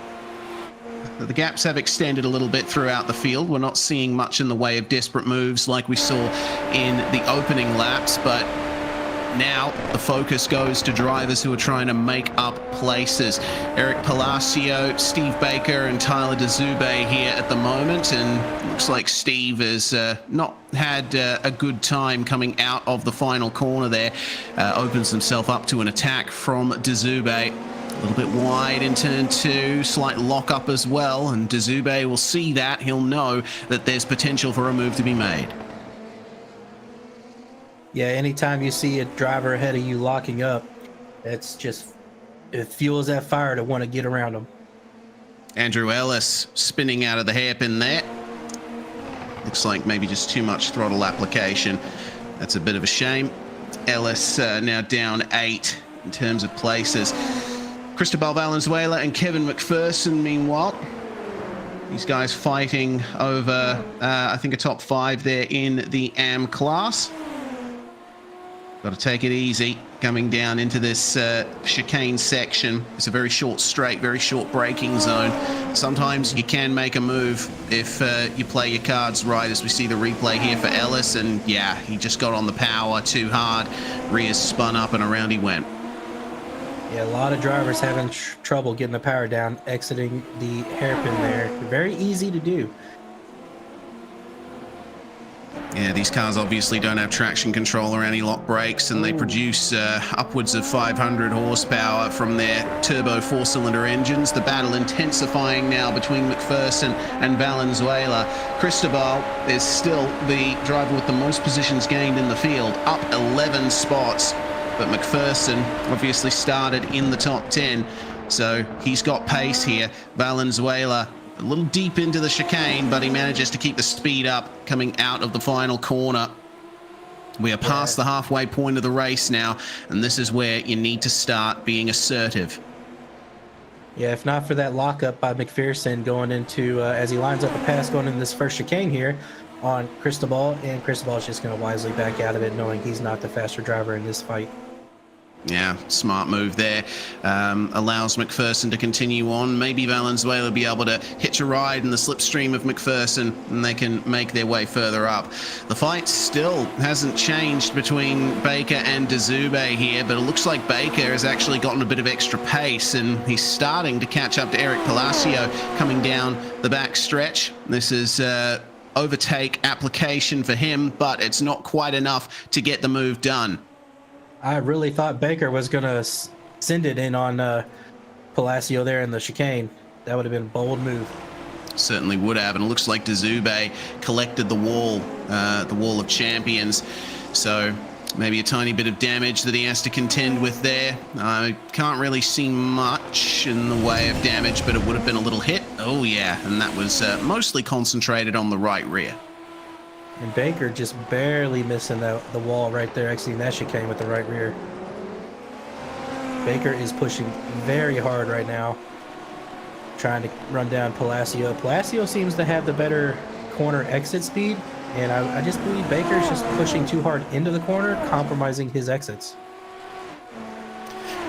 The gaps have extended a little bit throughout the field. We're not seeing much in the way of desperate moves like we saw in the opening laps, but now the focus goes to drivers who are trying to make up places. Eric Palacio, Steve Baker, and Tyler DeZube here at the moment, and looks like Steve has not had a good time coming out of the final corner there. Opens himself up to an attack from DeZube. A little bit wide in turn 2, slight lock up as well, and DeZube will see that. He'll know that there's potential for a move to be made. Yeah, anytime you see a driver ahead of you locking up, it fuels that fire to want to get around them. Andrew Ellis spinning out of the hairpin there. Looks like maybe just too much throttle application. That's a bit of a shame. Ellis now down 8 in terms of places. Cristobal Valenzuela and Kevin McPherson, meanwhile, these guys fighting over, I think, a top 5 there in the AM class. Got to take it easy coming down into this chicane section. It's a very short straight, very short braking zone. Sometimes you can make a move if you play your cards right, as we see the replay here for Ellis. And yeah, he just got on the power too hard. Rear spun up and around he went. Yeah, a lot of drivers having trouble getting the power down, exiting the hairpin there. Very easy to do. Yeah, these cars obviously don't have traction control or anti-lock brakes, and they produce upwards of 500 horsepower from their turbo 4-cylinder engines. The battle intensifying now between McPherson and Valenzuela. Cristobal is still the driver with the most positions gained in the field, up 11 spots. But McPherson obviously started in the top 10, so he's got pace here. Valenzuela a little deep into the chicane, but he manages to keep the speed up coming out of the final corner. We are past the halfway point of the race now, and this is where you need to start being assertive. Yeah, if not for that lockup by McPherson going into, as he lines up a pass going into this first chicane here on Cristobal, and Cristobal's just going to wisely back out of it, knowing he's not the faster driver in this fight. Yeah, smart move there. Allows McPherson to continue on. Maybe Valenzuela will be able to hitch a ride in the slipstream of McPherson, and they can make their way further up. The fight still hasn't changed between Baker and Dzube here, but it looks like Baker has actually gotten a bit of extra pace, and he's starting to catch up to Eric Palacio coming down the back stretch. This is overtake application for him, but it's not quite enough to get the move done. I really thought Baker was going to send it in on Palacio there in the chicane. That would have been a bold move. Certainly would have, and it looks like Dzube collected the wall of champions. So maybe a tiny bit of damage that he has to contend with there. I can't really see much in the way of damage, but it would have been a little hit. Oh yeah, and that was mostly concentrated on the right rear. And Baker just barely missing the wall right there, exiting that chicane with the right rear. Baker is pushing very hard right now, trying to run down Palacio. Palacio seems to have the better corner exit speed, and I just believe Baker's just pushing too hard into the corner, compromising his exits.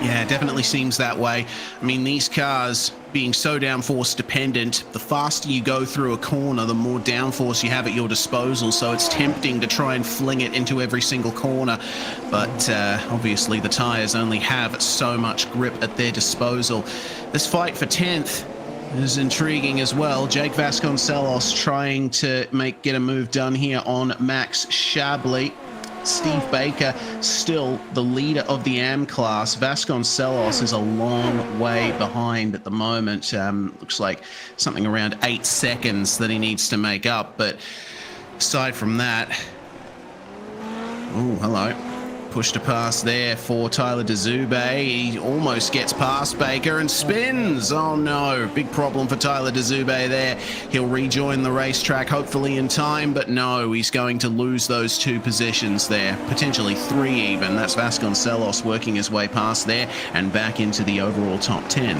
Yeah, it definitely seems that way. I mean, these cars being so downforce dependent, the faster you go through a corner, the more downforce you have at your disposal. So it's tempting to try and fling it into every single corner. But obviously the tires only have so much grip at their disposal. This fight for 10th is intriguing as well. Jake Vasconcelos trying to get a move done here on Max Chablis. Steve Baker still the leader of the AM class. Vasconcelos is a long way behind at the moment. Looks like something around 8 seconds that he needs to make up. But aside from that, oh, hello. Push to pass there for Tyler Dzube. He almost gets past Baker and spins. Oh no, big problem for Tyler Dzube there. He'll rejoin the racetrack hopefully in time, but no, he's going to lose those 2 positions there, potentially 3 even. That's Vasconcelos working his way past there and back into the overall top 10.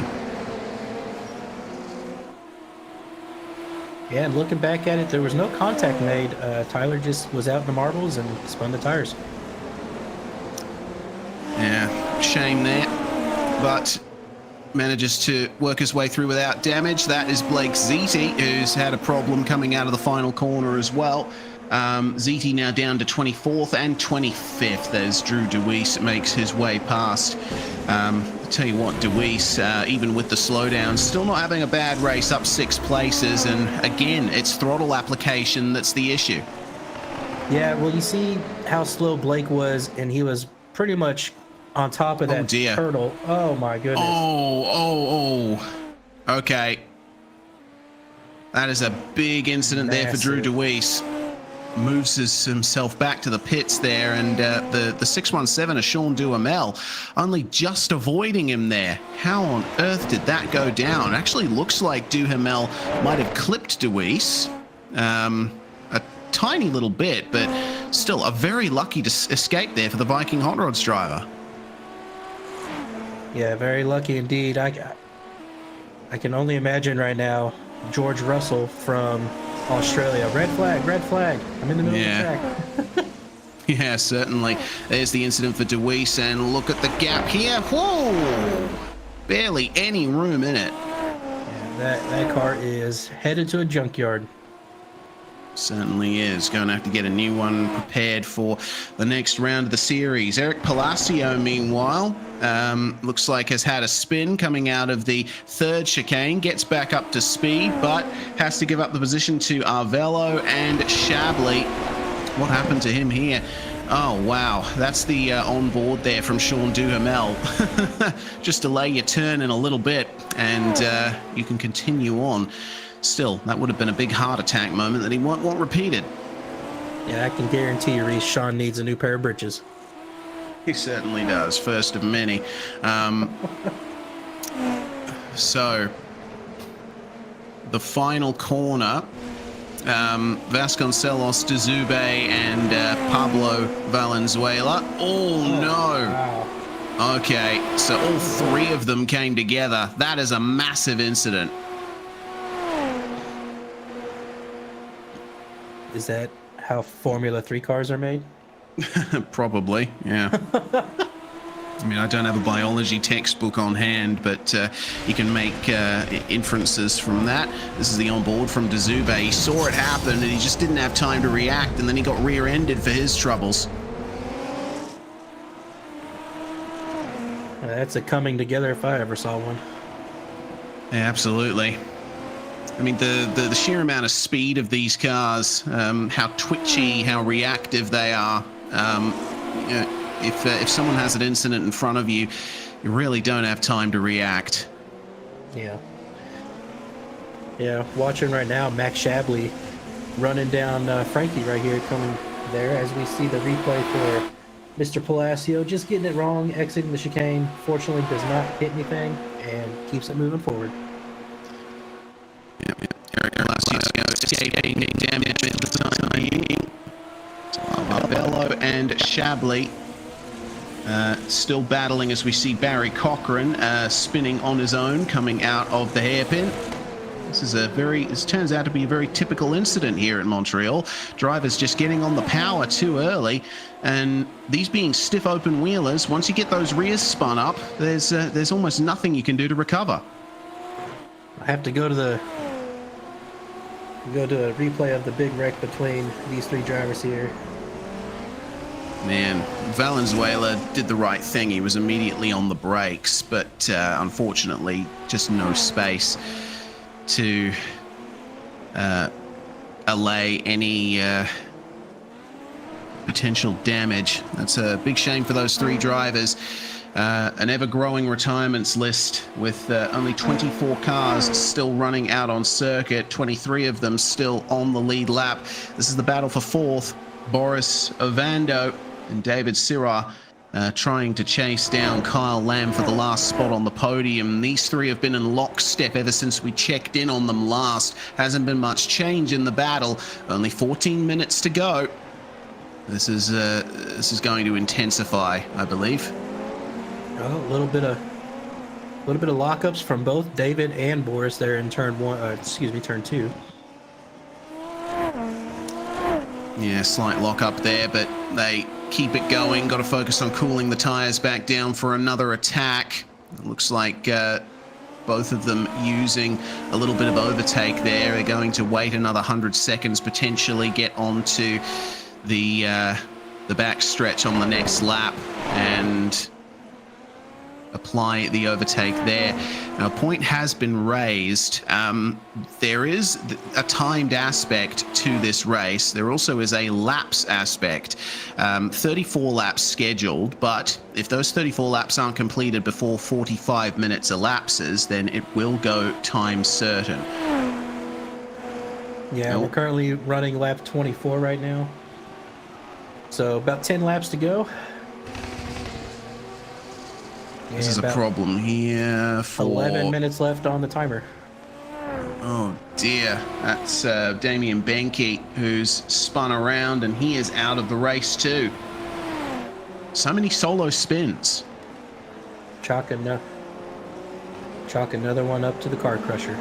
Yeah, and looking back at it, there was no contact made. Tyler just was out in the marbles and spun the tires. Yeah, shame there, but manages to work his way through without damage. That is Blake Ziti, who's had a problem coming out of the final corner as well. Ziti now down to 24th and 25th as Drew DeWeese makes his way past. I'll tell you what, DeWeese, even with the slowdown, still not having a bad race, up 6 places, and again, it's throttle application that's the issue. Yeah, well, you see how slow Blake was, and he was pretty much on top of that turtle. Oh my goodness. Oh. Okay. That is a big incident there for Drew DeWeese. Moves himself back to the pits there, and the 617 of Sean Duhamel only just avoiding him there. How on earth did that go down? It actually looks like Duhamel might have clipped DeWeese a tiny little bit, but still a very lucky escape there for the Viking Hot Rods driver. Yeah, very lucky indeed. I can only imagine right now George Russell from Australia. Red flag. I'm in the middle of the track. Yeah, certainly. There's the incident for DeWeese, and look at the gap here. Whoa! Barely any room in it. Yeah, that car is headed to a junkyard. Certainly is. Going to have to get a new one prepared for the next round of the series. Eric Palacio, meanwhile, looks like has had a spin coming out of the 3rd chicane. Gets back up to speed, but has to give up the position to Arvelo and Chablis. What happened to him here? Oh, wow. That's the on-board there from Sean Duhamel. Just delay your turn in a little bit, and you can continue on. Still, that would have been a big heart attack moment that he won't want repeated. Yeah, I can guarantee you, Reese, Sean needs a new pair of britches. He certainly does. First of many. So, the final corner. Vasconcelos, Dzube, and Pablo Valenzuela. Oh, no. Wow. Okay, so all 3 of them came together. That is a massive incident. Is that how Formula 3 cars are made? Probably, yeah. I mean, I don't have a biology textbook on hand, but you can make inferences from that. This is the onboard from Dzube. He saw it happen, and he just didn't have time to react, and then he got rear-ended for his troubles. That's a coming together if I ever saw one. Yeah, absolutely. I mean, the sheer amount of speed of these cars, how twitchy, how reactive they are. You know, if someone has an incident in front of you, you really don't have time to react. Yeah. Yeah, watching right now, Max Shabley running down Frankie right here, coming there as we see the replay for Mr. Palacio, just getting it wrong, exiting the chicane. Fortunately, does not hit anything and keeps it moving forward. Yep. Eric Palacio escaping damage at the time. Bello and Shabley still battling as we see Barry Cochran spinning on his own, coming out of the hairpin. This turns out to be a very typical incident here in Montreal. Drivers just getting on the power too early, and these being stiff open wheelers, once you get those rears spun up, there's almost nothing you can do to recover. I have to go to a replay of the big wreck between these three drivers here. Man, Valenzuela did the right thing. He was immediately on the brakes, but unfortunately, just no space to allay any potential damage. That's a big shame for those three drivers. An ever-growing retirements list with only 24 cars still running out on circuit, 23 of them still on the lead lap. This is the battle for fourth. Boris Ovando and David Sirah trying to chase down Kyle Lamb for the last spot on the podium. These three have been in lockstep ever since we checked in on them last. Hasn't been much change in the battle. Only 14 minutes to go. This is going to intensify, I believe. A little bit of lockups from both David and Boris there in turn two. Yeah, slight lockup there, but they keep it going. Got to focus on cooling the tires back down for another attack. It looks like both of them using a little bit of overtake there. They're going to wait another 100 seconds, potentially get onto the back stretch on the next lap and apply the overtake there. Now, a point has been raised. There is a timed aspect to this race. There also is a laps aspect. 34 laps scheduled, but if those 34 laps aren't completed before 45 minutes elapses, then it will go time certain. Yeah, we're currently running lap 24 right now. So about 10 laps to go. This is a problem here for 11 minutes left on the timer. Oh dear, that's Damien Benke, who's spun around and he is out of the race too. So many solo spins. Chalk another one up to the car crusher.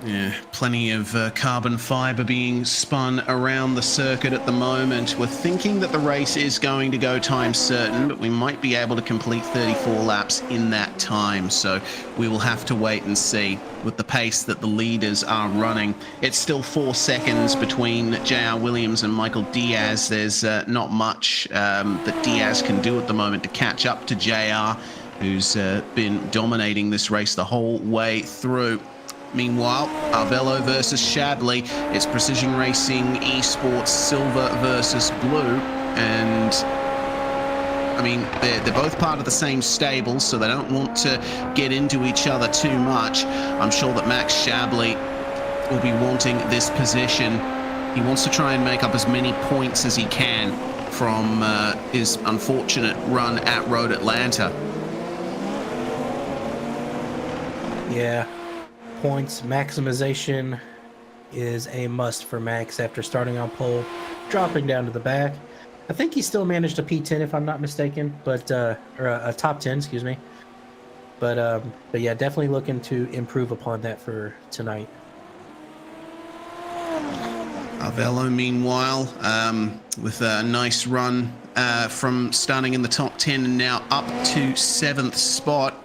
Yeah, plenty of carbon fiber being spun around the circuit at the moment. We're thinking that the race is going to go time certain, but we might be able to complete 34 laps in that time. So we will have to wait and see with the pace that the leaders are running. It's still 4 seconds between JR Williams and Michael Diaz. There's not much that Diaz can do at the moment to catch up to JR, who's been dominating this race the whole way through. Meanwhile, Arvello versus Shabley. It's Precision Racing Esports Silver versus Blue. And, I mean, they're both part of the same stable, so they don't want to get into each other too much. I'm sure that Max Shabley will be wanting this position. He wants to try and make up as many points as he can from his unfortunate run at Road Atlanta. Yeah. Points maximization is a must for Max after starting on pole, dropping down to the back. I think he still managed a P10 if I'm not mistaken, but or a top 10, excuse me. But yeah, definitely looking to improve upon that for tonight. Arvello, meanwhile, with a nice run from starting in the top 10 and now up to 7th spot.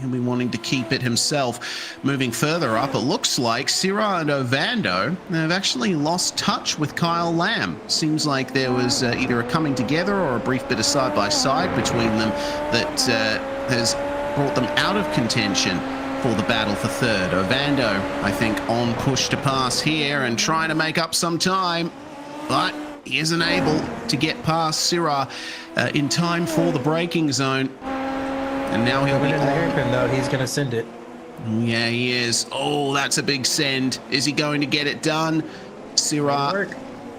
He'll be wanting to keep it himself. Moving further up, it looks like Syrah and Ovando have actually lost touch with Kyle Lamb. Seems like there was either a coming together or a brief bit of side-by-side between them that has brought them out of contention for the battle for third. Ovando, I think, on push to pass here and trying to make up some time, but he isn't able to get past Syrah in time for the braking zone. And now he'll be in the hairpin, though. He's going to send it. Yeah, he is. Oh, that's a big send. Is he going to get it done? Syrah.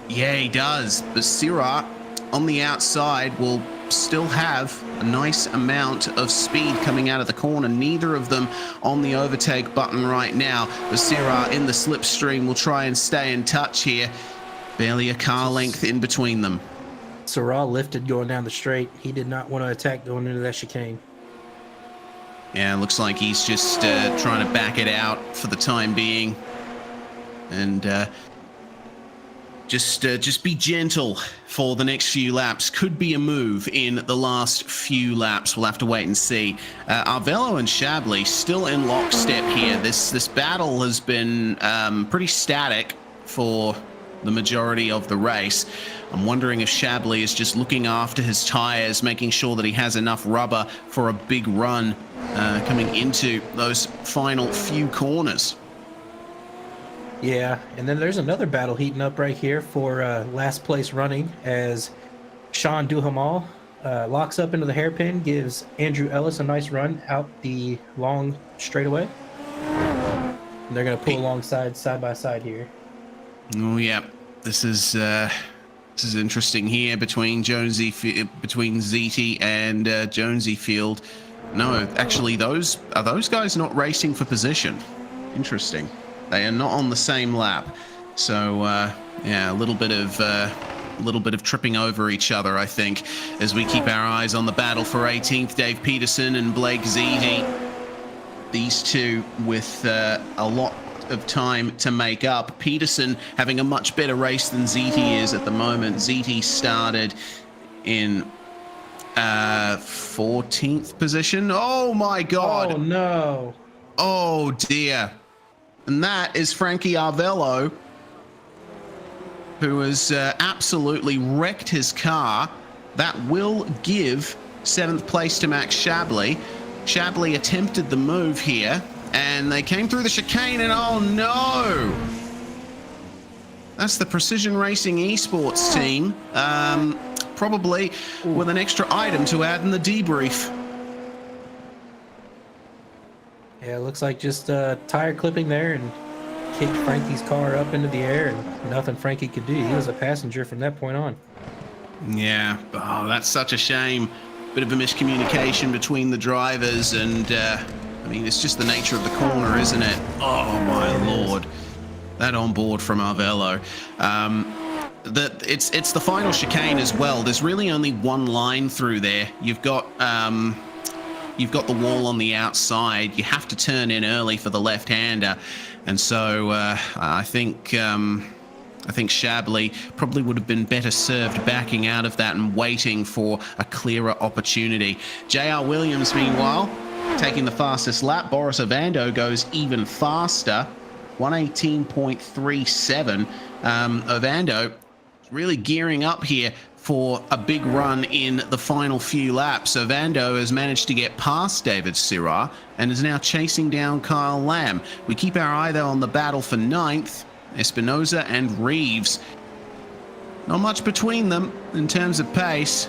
Yeah, he does. But Syrah on the outside will still have a nice amount of speed coming out of the corner. Neither of them on the overtake button right now. But Syrah in the slipstream will try and stay in touch here. Barely a car length in between them. Syrah lifted going down the straight. He did not want to attack going into that chicane. Yeah, looks like he's just trying to back it out for the time being. And just be gentle for the next few laps. Could be a move in the last few laps. We'll have to wait and see. Arvello and Chablis still in lockstep here. This battle has been pretty static for the majority of the race. I'm wondering if Chablis is just looking after his tires, making sure that he has enough rubber for a big run coming into those final few corners. Yeah, and then there's another battle heating up right here for last place running as Sean Duhamel locks up into the hairpin, gives Andrew Ellis a nice run out the long straightaway. And they're going to pull alongside side by side here. Oh yeah, this is interesting here between ZT and Jonesy Field. No, actually, those guys not racing for position. Interesting. They are not on the same lap. So yeah, a little bit of tripping over each other, I think, as we keep our eyes on the battle for 18th. Dave Peterson and Blake ZT. These two with a lot of time to make up. Peterson having a much better race than ZT is at the moment. ZT started in 14th position. Oh my god. Oh no. Oh dear. And that is Frankie Arvello, who has absolutely wrecked his car. That will give 7th place to Max Chablis. Chablis attempted the move here, and they came through the chicane, and oh no! That's the Precision Racing Esports team, probably with an extra item to add in the debrief. Yeah, it looks like just tire clipping there and kicked Frankie's car up into the air, and nothing Frankie could do. He was a passenger from that point on. Yeah, oh, that's such a shame. Bit of a miscommunication between the drivers, and I mean, it's just the nature of the corner, isn't it? Oh my lord. That on board from Arvello. It's the final chicane as well. There's really only one line through there. You've got the wall on the outside. You have to turn in early for the left-hander, and so I think Chablis probably would have been better served backing out of that and waiting for a clearer opportunity. J.R. Williams, meanwhile, taking the fastest lap. Boris Ovando goes even faster, 118.37. Ovando really gearing up here for a big run in the final few laps. Ovando has managed to get past David Syrah and is now chasing down Kyle Lamb. We keep our eye, though, on the battle for 9th. Espinosa and Reeves. Not much between them in terms of pace,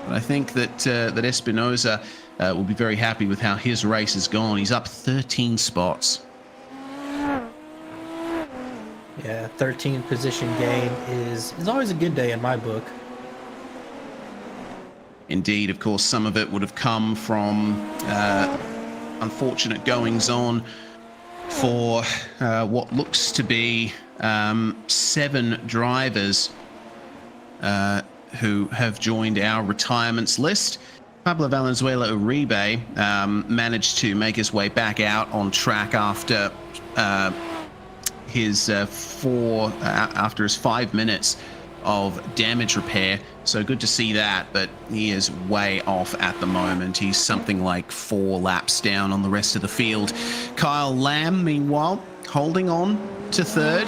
but I think that Espinosa will be very happy with how his race has gone. He's up 13 spots. Yeah, 13 position gain is always a good day in my book. Indeed, of course, some of it would have come from unfortunate goings-on for what looks to be 7 drivers who have joined our retirements list. Pablo Valenzuela Uribe managed to make his way back out on track after his after his 5 minutes of damage repair. So good to see that, but he is way off at the moment. He's something like 4 laps down on the rest of the field. Kyle Lamb, meanwhile, holding on to third.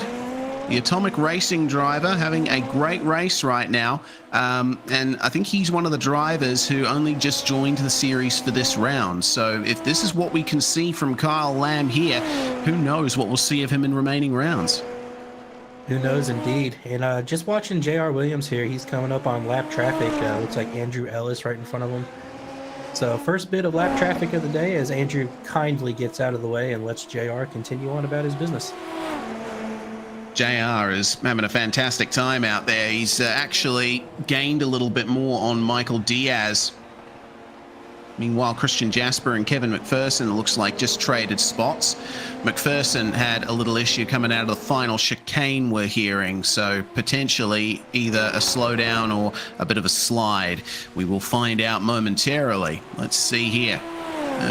The Atomic Racing driver having a great race right now. And I think he's one of the drivers who only just joined the series for this round. So if this is what we can see from Kyle Lamb here, who knows what we'll see of him in remaining rounds. Who knows, indeed. And just watching J.R. Williams here, he's coming up on lap traffic. Looks like Andrew Ellis right in front of him. So first bit of lap traffic of the day as Andrew kindly gets out of the way and lets J.R. continue on about his business. JR is having a fantastic time out there. He's actually gained a little bit more on Michael Diaz. Meanwhile, Christian Jasper and Kevin McPherson looks like just traded spots. McPherson had a little issue coming out of the final chicane we're hearing, so potentially either a slowdown or a bit of a slide. We will find out momentarily. Let's see here.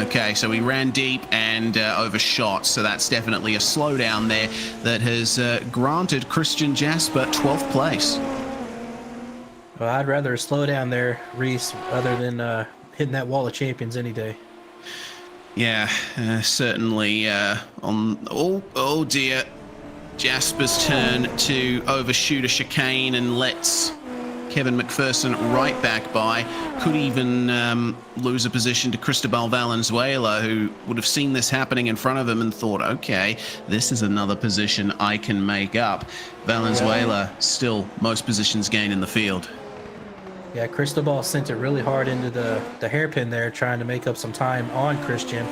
Okay, so he ran deep and overshot, so that's definitely a slowdown there that has granted Christian Jasper 12th place. Well, I'd rather slow down there, Reese, other than hitting that wall of champions any day. Yeah, certainly oh dear. Jasper's turn to overshoot a chicane and lets Kevin McPherson right back by. Could even lose a position to Cristobal Valenzuela, who would have seen this happening in front of him and thought, okay, this is another position I can make up. Valenzuela still most positions gained in the field. Yeah, Cristobal sent it really hard into the hairpin there, trying to make up some time on Christian.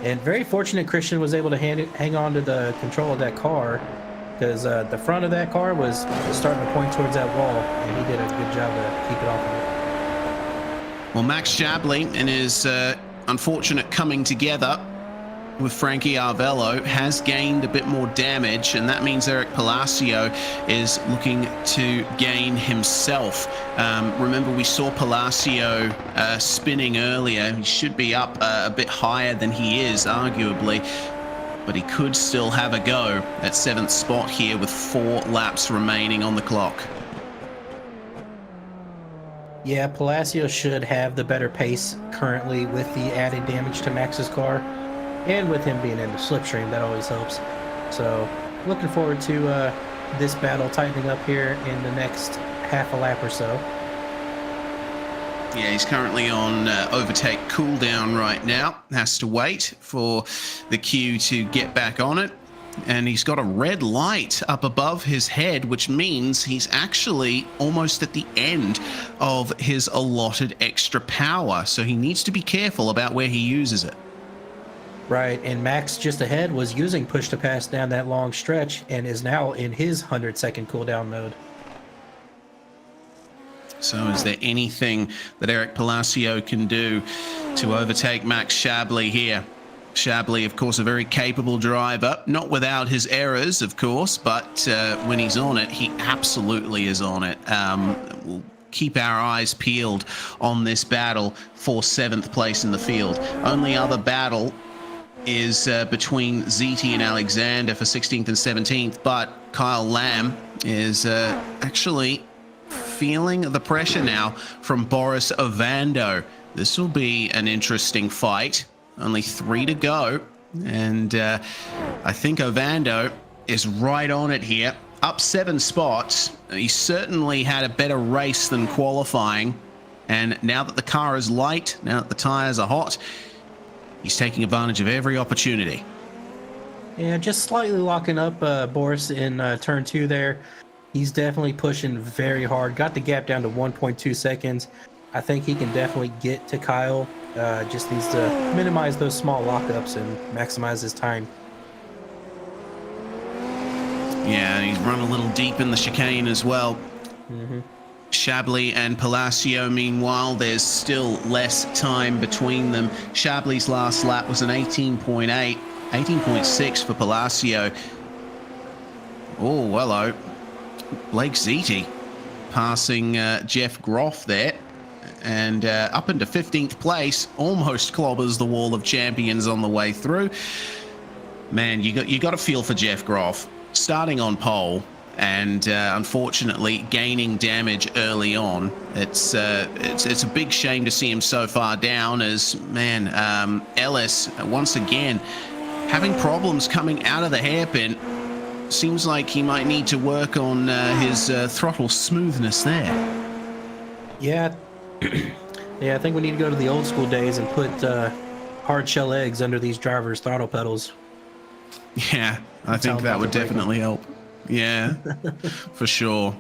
And very fortunate Christian was able to hang on to the control of that car, because the front of that car was starting to point towards that wall, and he did a good job to keep it off of it. Well, Max Shabley, in his unfortunate coming together with Frankie Arvello, has gained a bit more damage, and that means Eric Palacio is looking to gain himself. Remember, we saw Palacio spinning earlier. He should be up a bit higher than he is, arguably, but he could still have a go at 7th spot here with 4 laps remaining on the clock. Yeah, Palacio should have the better pace currently with the added damage to Max's car, and with him being in the slipstream, that always helps. So looking forward to this battle tightening up here in the next half a lap or so. Yeah, he's currently on overtake cooldown right now. Has to wait for the queue to get back on it. And he's got a red light up above his head, which means he's actually almost at the end of his allotted extra power. So he needs to be careful about where he uses it. Right, and Max just ahead was using push to pass down that long stretch and is now in his 100-second cooldown mode. So is there anything that Eric Palacio can do to overtake Max Shabley here? Shabley, of course, a very capable driver, not without his errors, of course, but when he's on it, he absolutely is on it. We'll keep our eyes peeled on this battle for 7th place in the field. Only other battle is between Ziti and Alexander for 16th and 17th, but Kyle Lamb is actually feeling the pressure now from Boris Ovando. This will be an interesting fight. Only 3 to go, and I think Ovando is right on it here. Up 7 spots. He certainly had a better race than qualifying, and now that the car is light, now that the tires are hot, he's taking advantage of every opportunity. Yeah, just slightly locking up Boris in turn 2 there. He's definitely pushing very hard. Got the gap down to 1.2 seconds. I think he can definitely get to Kyle. Just needs to minimize those small lockups and maximize his time. Yeah, and he's run a little deep in the chicane as well. Shabley and Palacio, meanwhile, there's still less time between them. Shabley's last lap was an 18.8, 18.6 for Palacio. Oh, hello. Blake Ziti passing Jeff Groff there. And up into 15th place, almost clobbers the wall of champions on the way through. Man, you got to feel for Jeff Groff. starting on pole and unfortunately gaining damage early on. It's a big shame to see him so far down, as Ellis once again having problems coming out of the hairpin. Seems like he might need to work on his throttle smoothness there. Yeah. Yeah, I think we need to go to the old school days and put hard shell eggs under these drivers' throttle pedals. Yeah, I think that would definitely help. Yeah, for sure.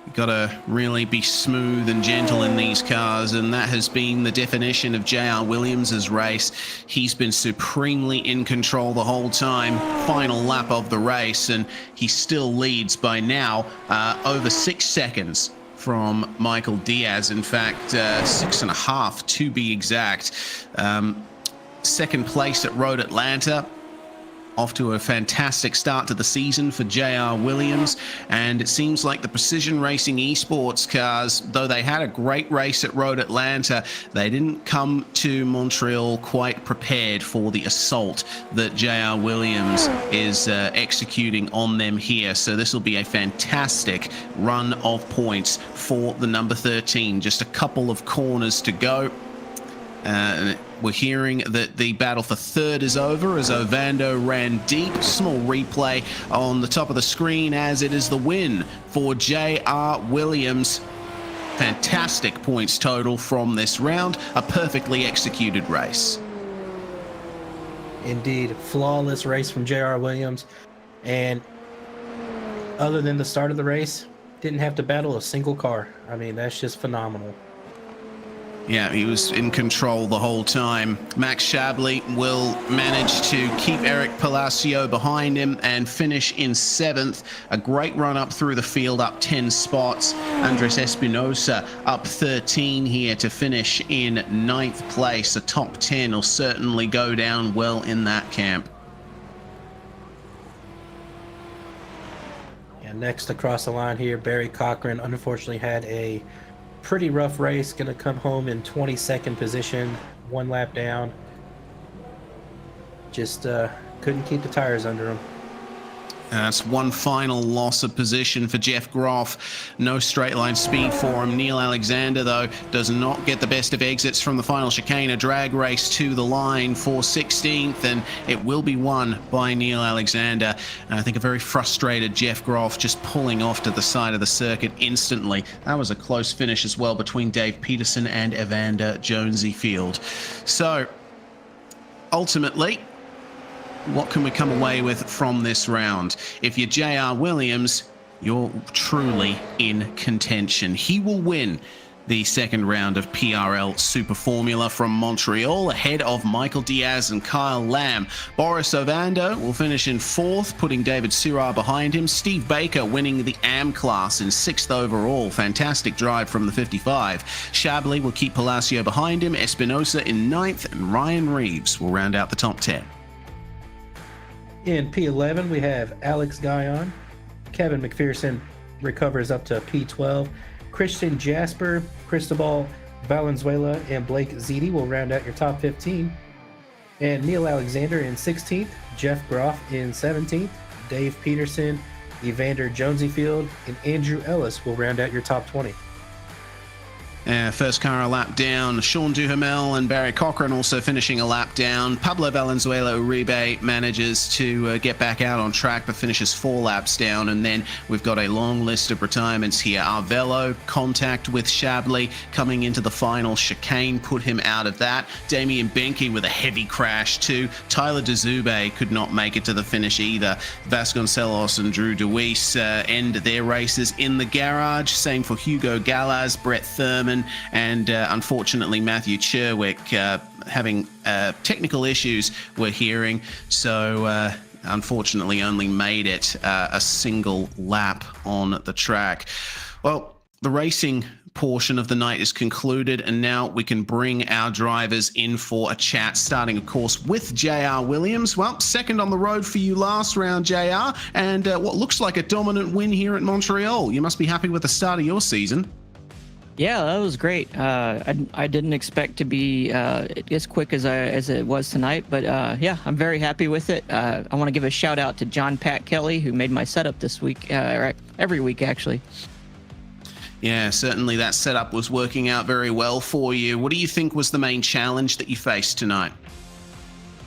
You gotta really be smooth and gentle in these cars, and that has been the definition of J.R. Williams' race. He's been supremely in control the whole time. Final lap of the race, and he still leads by now over 6 seconds from Michael Diaz. In fact, 6.5 to be exact. Second place at Road Atlanta. Off to a fantastic start to the season for J.R. Williams, and it seems like the Precision Racing Esports cars, though they had a great race at Road Atlanta, they didn't come to Montreal quite prepared for the assault that J.R. Williams is executing on them here. So this will be a fantastic run of points for the number 13. Just a couple of corners to go. We're hearing that the battle for third is over as Ovando ran deep. Small replay on the top of the screen as it is the win for J.R. Williams. Fantastic points total from this round. A perfectly executed race. Indeed, flawless race from J.R. Williams. And other than the start of the race, didn't have to battle a single car. I mean, that's just phenomenal. Yeah, he was in control the whole time. Max Shabley will manage to keep Eric Palacio behind him and finish in 7th. A great run up through the field, up 10 spots. Andres Espinosa up 13 here to finish in 9th place. A top 10 will certainly go down well in that camp. Yeah, next across the line here, Barry Cochran unfortunately had a pretty rough race, gonna come home in 22nd position, 1 lap down. Just couldn't keep the tires under him. That's one final loss of position for Jeff Groff. No straight line speed for him. Neil Alexander, though, does not get the best of exits from the final chicane. A drag race to the line for 16th, and it will be won by Neil Alexander. And I think a very frustrated Jeff Groff just pulling off to the side of the circuit instantly. That was a close finish as well between Dave Peterson and Evander Jonesy-Field. So, ultimately, what can we come away with from this round? If you're J.R. Williams, you're truly in contention. He will win the second round of PRL Super Formula from Montreal, ahead of Michael Diaz and Kyle Lamb. Boris Ovando will finish in 4th, putting David Sirrar behind him. Steve Baker winning the AM class in 6th overall. Fantastic drive from the 55. Shabley will keep Palacio behind him. Espinosa in 9th, and Ryan Reeves will round out the top 10. In P11, we have Alex Guyon. Kevin McPherson recovers up to P12. Christian Jasper, Cristobal Valenzuela, and Blake Ziti will round out your top 15. And Neil Alexander in 16th. Jeff Groff in 17th. Dave Peterson, Evander Jonesy-Field, and Andrew Ellis will round out your top 20. First car a lap down. Sean Duhamel and Barry Cochran also finishing a lap down. Pablo Valenzuela Uribe manages to get back out on track but finishes 4 laps down. And then we've got a long list of retirements here. Arvello, contact with Shabley coming into the final chicane, put him out of that. Damien Benke with a heavy crash too. Tyler DeZube could not make it to the finish either. Vasconcelos and Drew DeWeese end their races in the garage. Same for Hugo Galaz, Brett Thurman, and unfortunately Matthew Cherwick having technical issues we're hearing, so unfortunately only made it a single lap on the track. Well, the racing portion of the night is concluded, and now we can bring our drivers in for a chat, starting of course with J.R. Williams. Well, second on the road for you last round, J.R., and what looks like a dominant win here at Montreal. You must be happy with the start of your season. Yeah, that was great. I didn't expect to be as quick as it was tonight, but yeah, I'm very happy with it. I want to give a shout out to John Pat Kelly, who made my setup this week, or every week actually. Yeah, certainly that setup was working out very well for you. What do you think was the main challenge that you faced tonight?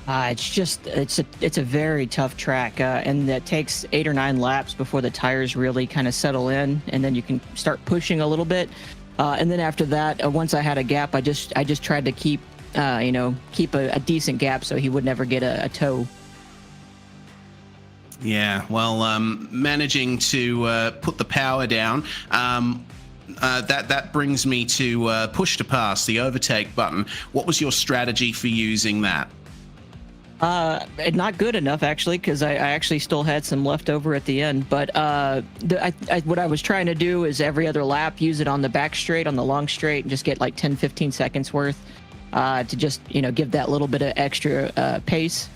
It's a very tough track, and it takes 8 or 9 laps before the tires really kind of settle in, and then you can start pushing a little bit. And then after that, once I had a gap, I just tried to keep a decent gap so he would never get a tow. Yeah, well, managing to put the power down. That brings me to push to pass, the overtake button. What was your strategy for using that? Not good enough actually, because I actually still had some left over at the end. But what I was trying to do is every other lap use it on the back straight, on the long straight, and just get like 10-15 seconds worth to just give that little bit of extra pace.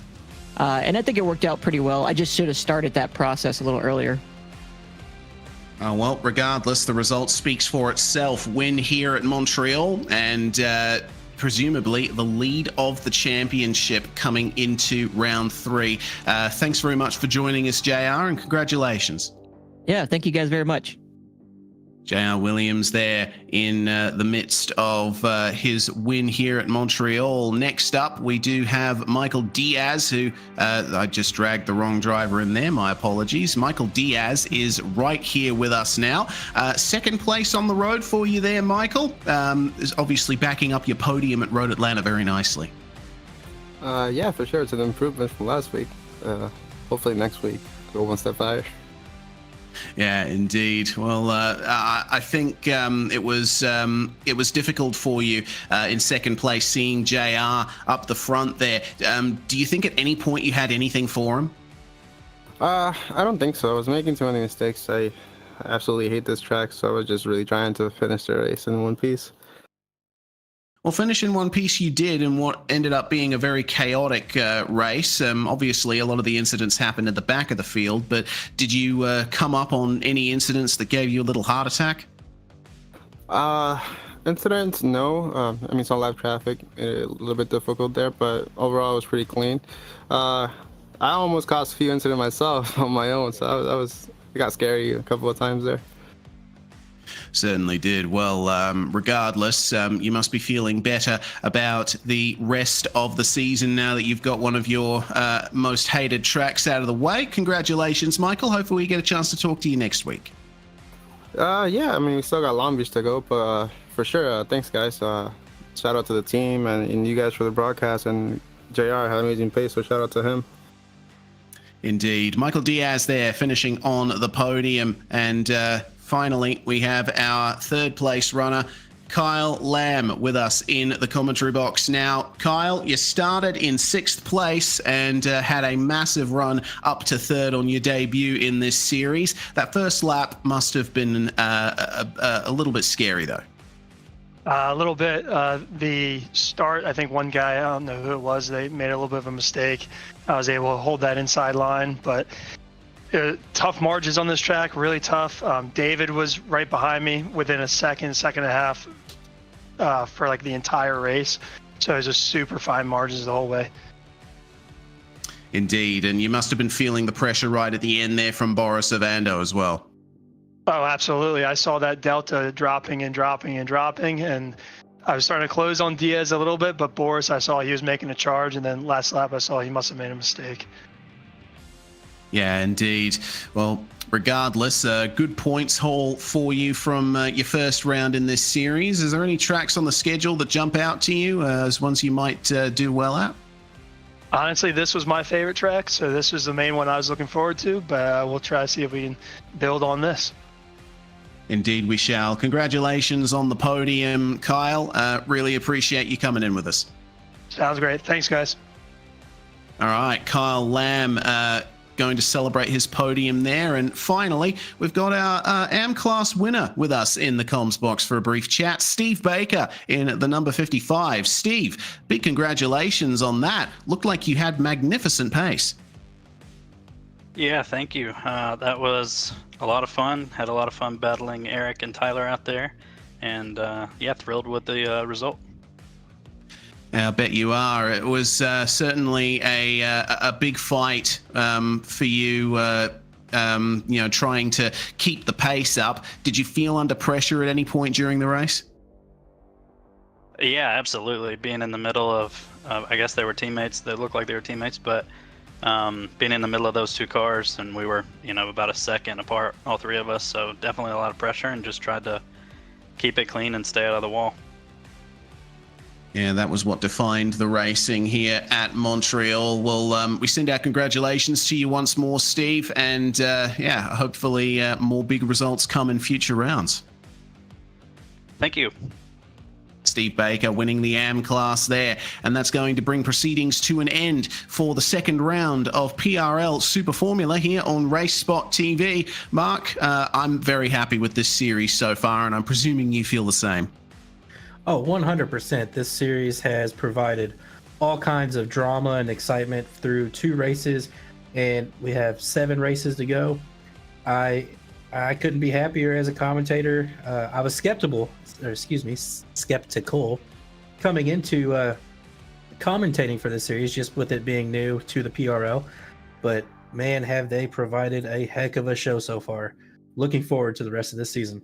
And I think it worked out pretty well. I just should have started that process a little earlier. Well, regardless, the result speaks for itself. Win here at Montreal, and presumably the lead of the championship coming into round 3. Thanks very much for joining us, JR, and congratulations. Yeah, thank you guys very much. JR Williams there in the midst of his win here at Montreal. Next up, we do have Michael Diaz, who I just dragged the wrong driver in there. My apologies. Michael Diaz is right here with us now. Second place on the road for you there, Michael. Is obviously backing up your podium at Road Atlanta very nicely. Yeah, for sure. It's an improvement from last week. Hopefully next week, go one step higher. Yeah, indeed. Well, I think it was difficult for you in second place, seeing JR up the front there. Do you think at any point you had anything for him? I don't think so. I was making too many mistakes. I absolutely hate this track, so I was just really trying to finish the race in one piece. Well, finish in one piece you did in what ended up being a very chaotic race. Obviously, a lot of the incidents happened at the back of the field, but did you come up on any incidents that gave you a little heart attack? Incidents, no. I mean, some live traffic, a little bit difficult there, but overall it was pretty clean. I almost caused a few incidents myself on my own, so it got scary a couple of times there. Certainly did. Well, regardless, you must be feeling better about the rest of the season now that you've got one of your most hated tracks out of the way. Congratulations, Michael. Hopefully we get a chance to talk to you next week. Yeah, I mean, we still got Long Beach to go, but for sure, thanks, guys. Shout out to the team and you guys for the broadcast, and JR had amazing pace, so shout out to him. Indeed. Michael Diaz there finishing on the podium, and finally, we have our third place runner, Kyle Lamb, with us in the commentary box. Now, Kyle, you started in 6th place and had a massive run up to 3rd on your debut in this series. That first lap must have been a little bit scary, though. A little bit. The start, I think one guy, I don't know who it was, they made a little bit of a mistake. I was able to hold that inside line, but tough margins on this track, really tough. David was right behind me within a second and a half for like the entire race. So it was just super fine margins the whole way. Indeed, and you must have been feeling the pressure right at the end there from Boris Ovando as well. Oh, absolutely. I saw that delta dropping and dropping and dropping, and I was starting to close on Diaz a little bit, but Boris, I saw he was making a charge, and then last lap I saw he must have made a mistake. Yeah, indeed. Well, regardless, good points haul for you from your first round in this series. Is there any tracks on the schedule that jump out to you as ones you might do well at? Honestly, this was my favorite track, so this was the main one I was looking forward to, but we'll try to see if we can build on this. Indeed, we shall. Congratulations on the podium, Kyle. Really appreciate you coming in with us. Sounds great. Thanks, guys. All right, Kyle Lamb going to celebrate his podium there. And finally, we've got our AM-class winner with us in the comms box for a brief chat, Steve Baker in the number 55. Steve, big congratulations on that. Looked like you had magnificent pace. Yeah, thank you. That was a lot of fun. Had a lot of fun battling Eric and Tyler out there. and yeah, thrilled with the result. I bet you are. It was certainly a big fight for you. Trying to keep the pace up. Did you feel under pressure at any point during the race? Yeah, absolutely. Being in the middle of, I guess they were teammates. They looked like they were teammates, but being in the middle of those two cars, and we were, about a second apart, all three of us. So definitely a lot of pressure, and just tried to keep it clean and stay out of the wall. Yeah, that was what defined the racing here at Montreal. Well, we send our congratulations to you once more, Steve, and hopefully more big results come in future rounds. Thank you. Steve Baker winning the AM class there, and that's going to bring proceedings to an end for the second round of PRL Super Formula here on RaceSpotTV. Mark, I'm very happy with this series so far, and I'm presuming you feel the same. Oh, 100%. This series has provided all kinds of drama and excitement through 2 races, and we have 7 races to go. I couldn't be happier as a commentator. I was skeptical coming into commentating for this series, just with it being new to the PRL. But man, have they provided a heck of a show so far. Looking forward to the rest of this season.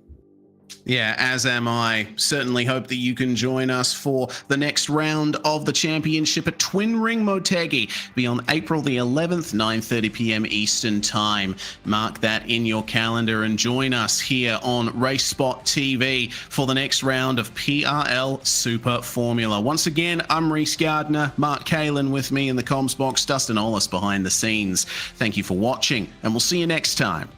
Yeah, as am I. Certainly hope that you can join us for the next round of the championship at Twin Ring Motegi. Be on April the 11th, 9:30 p.m. Eastern Time. Mark that in your calendar and join us here on RaceSpotTV for the next round of PRL Super Formula. Once again, I'm Reese Gardner, Mark Kalin with me in the comms box, Dustin Ollis behind the scenes. Thank you for watching, and we'll see you next time.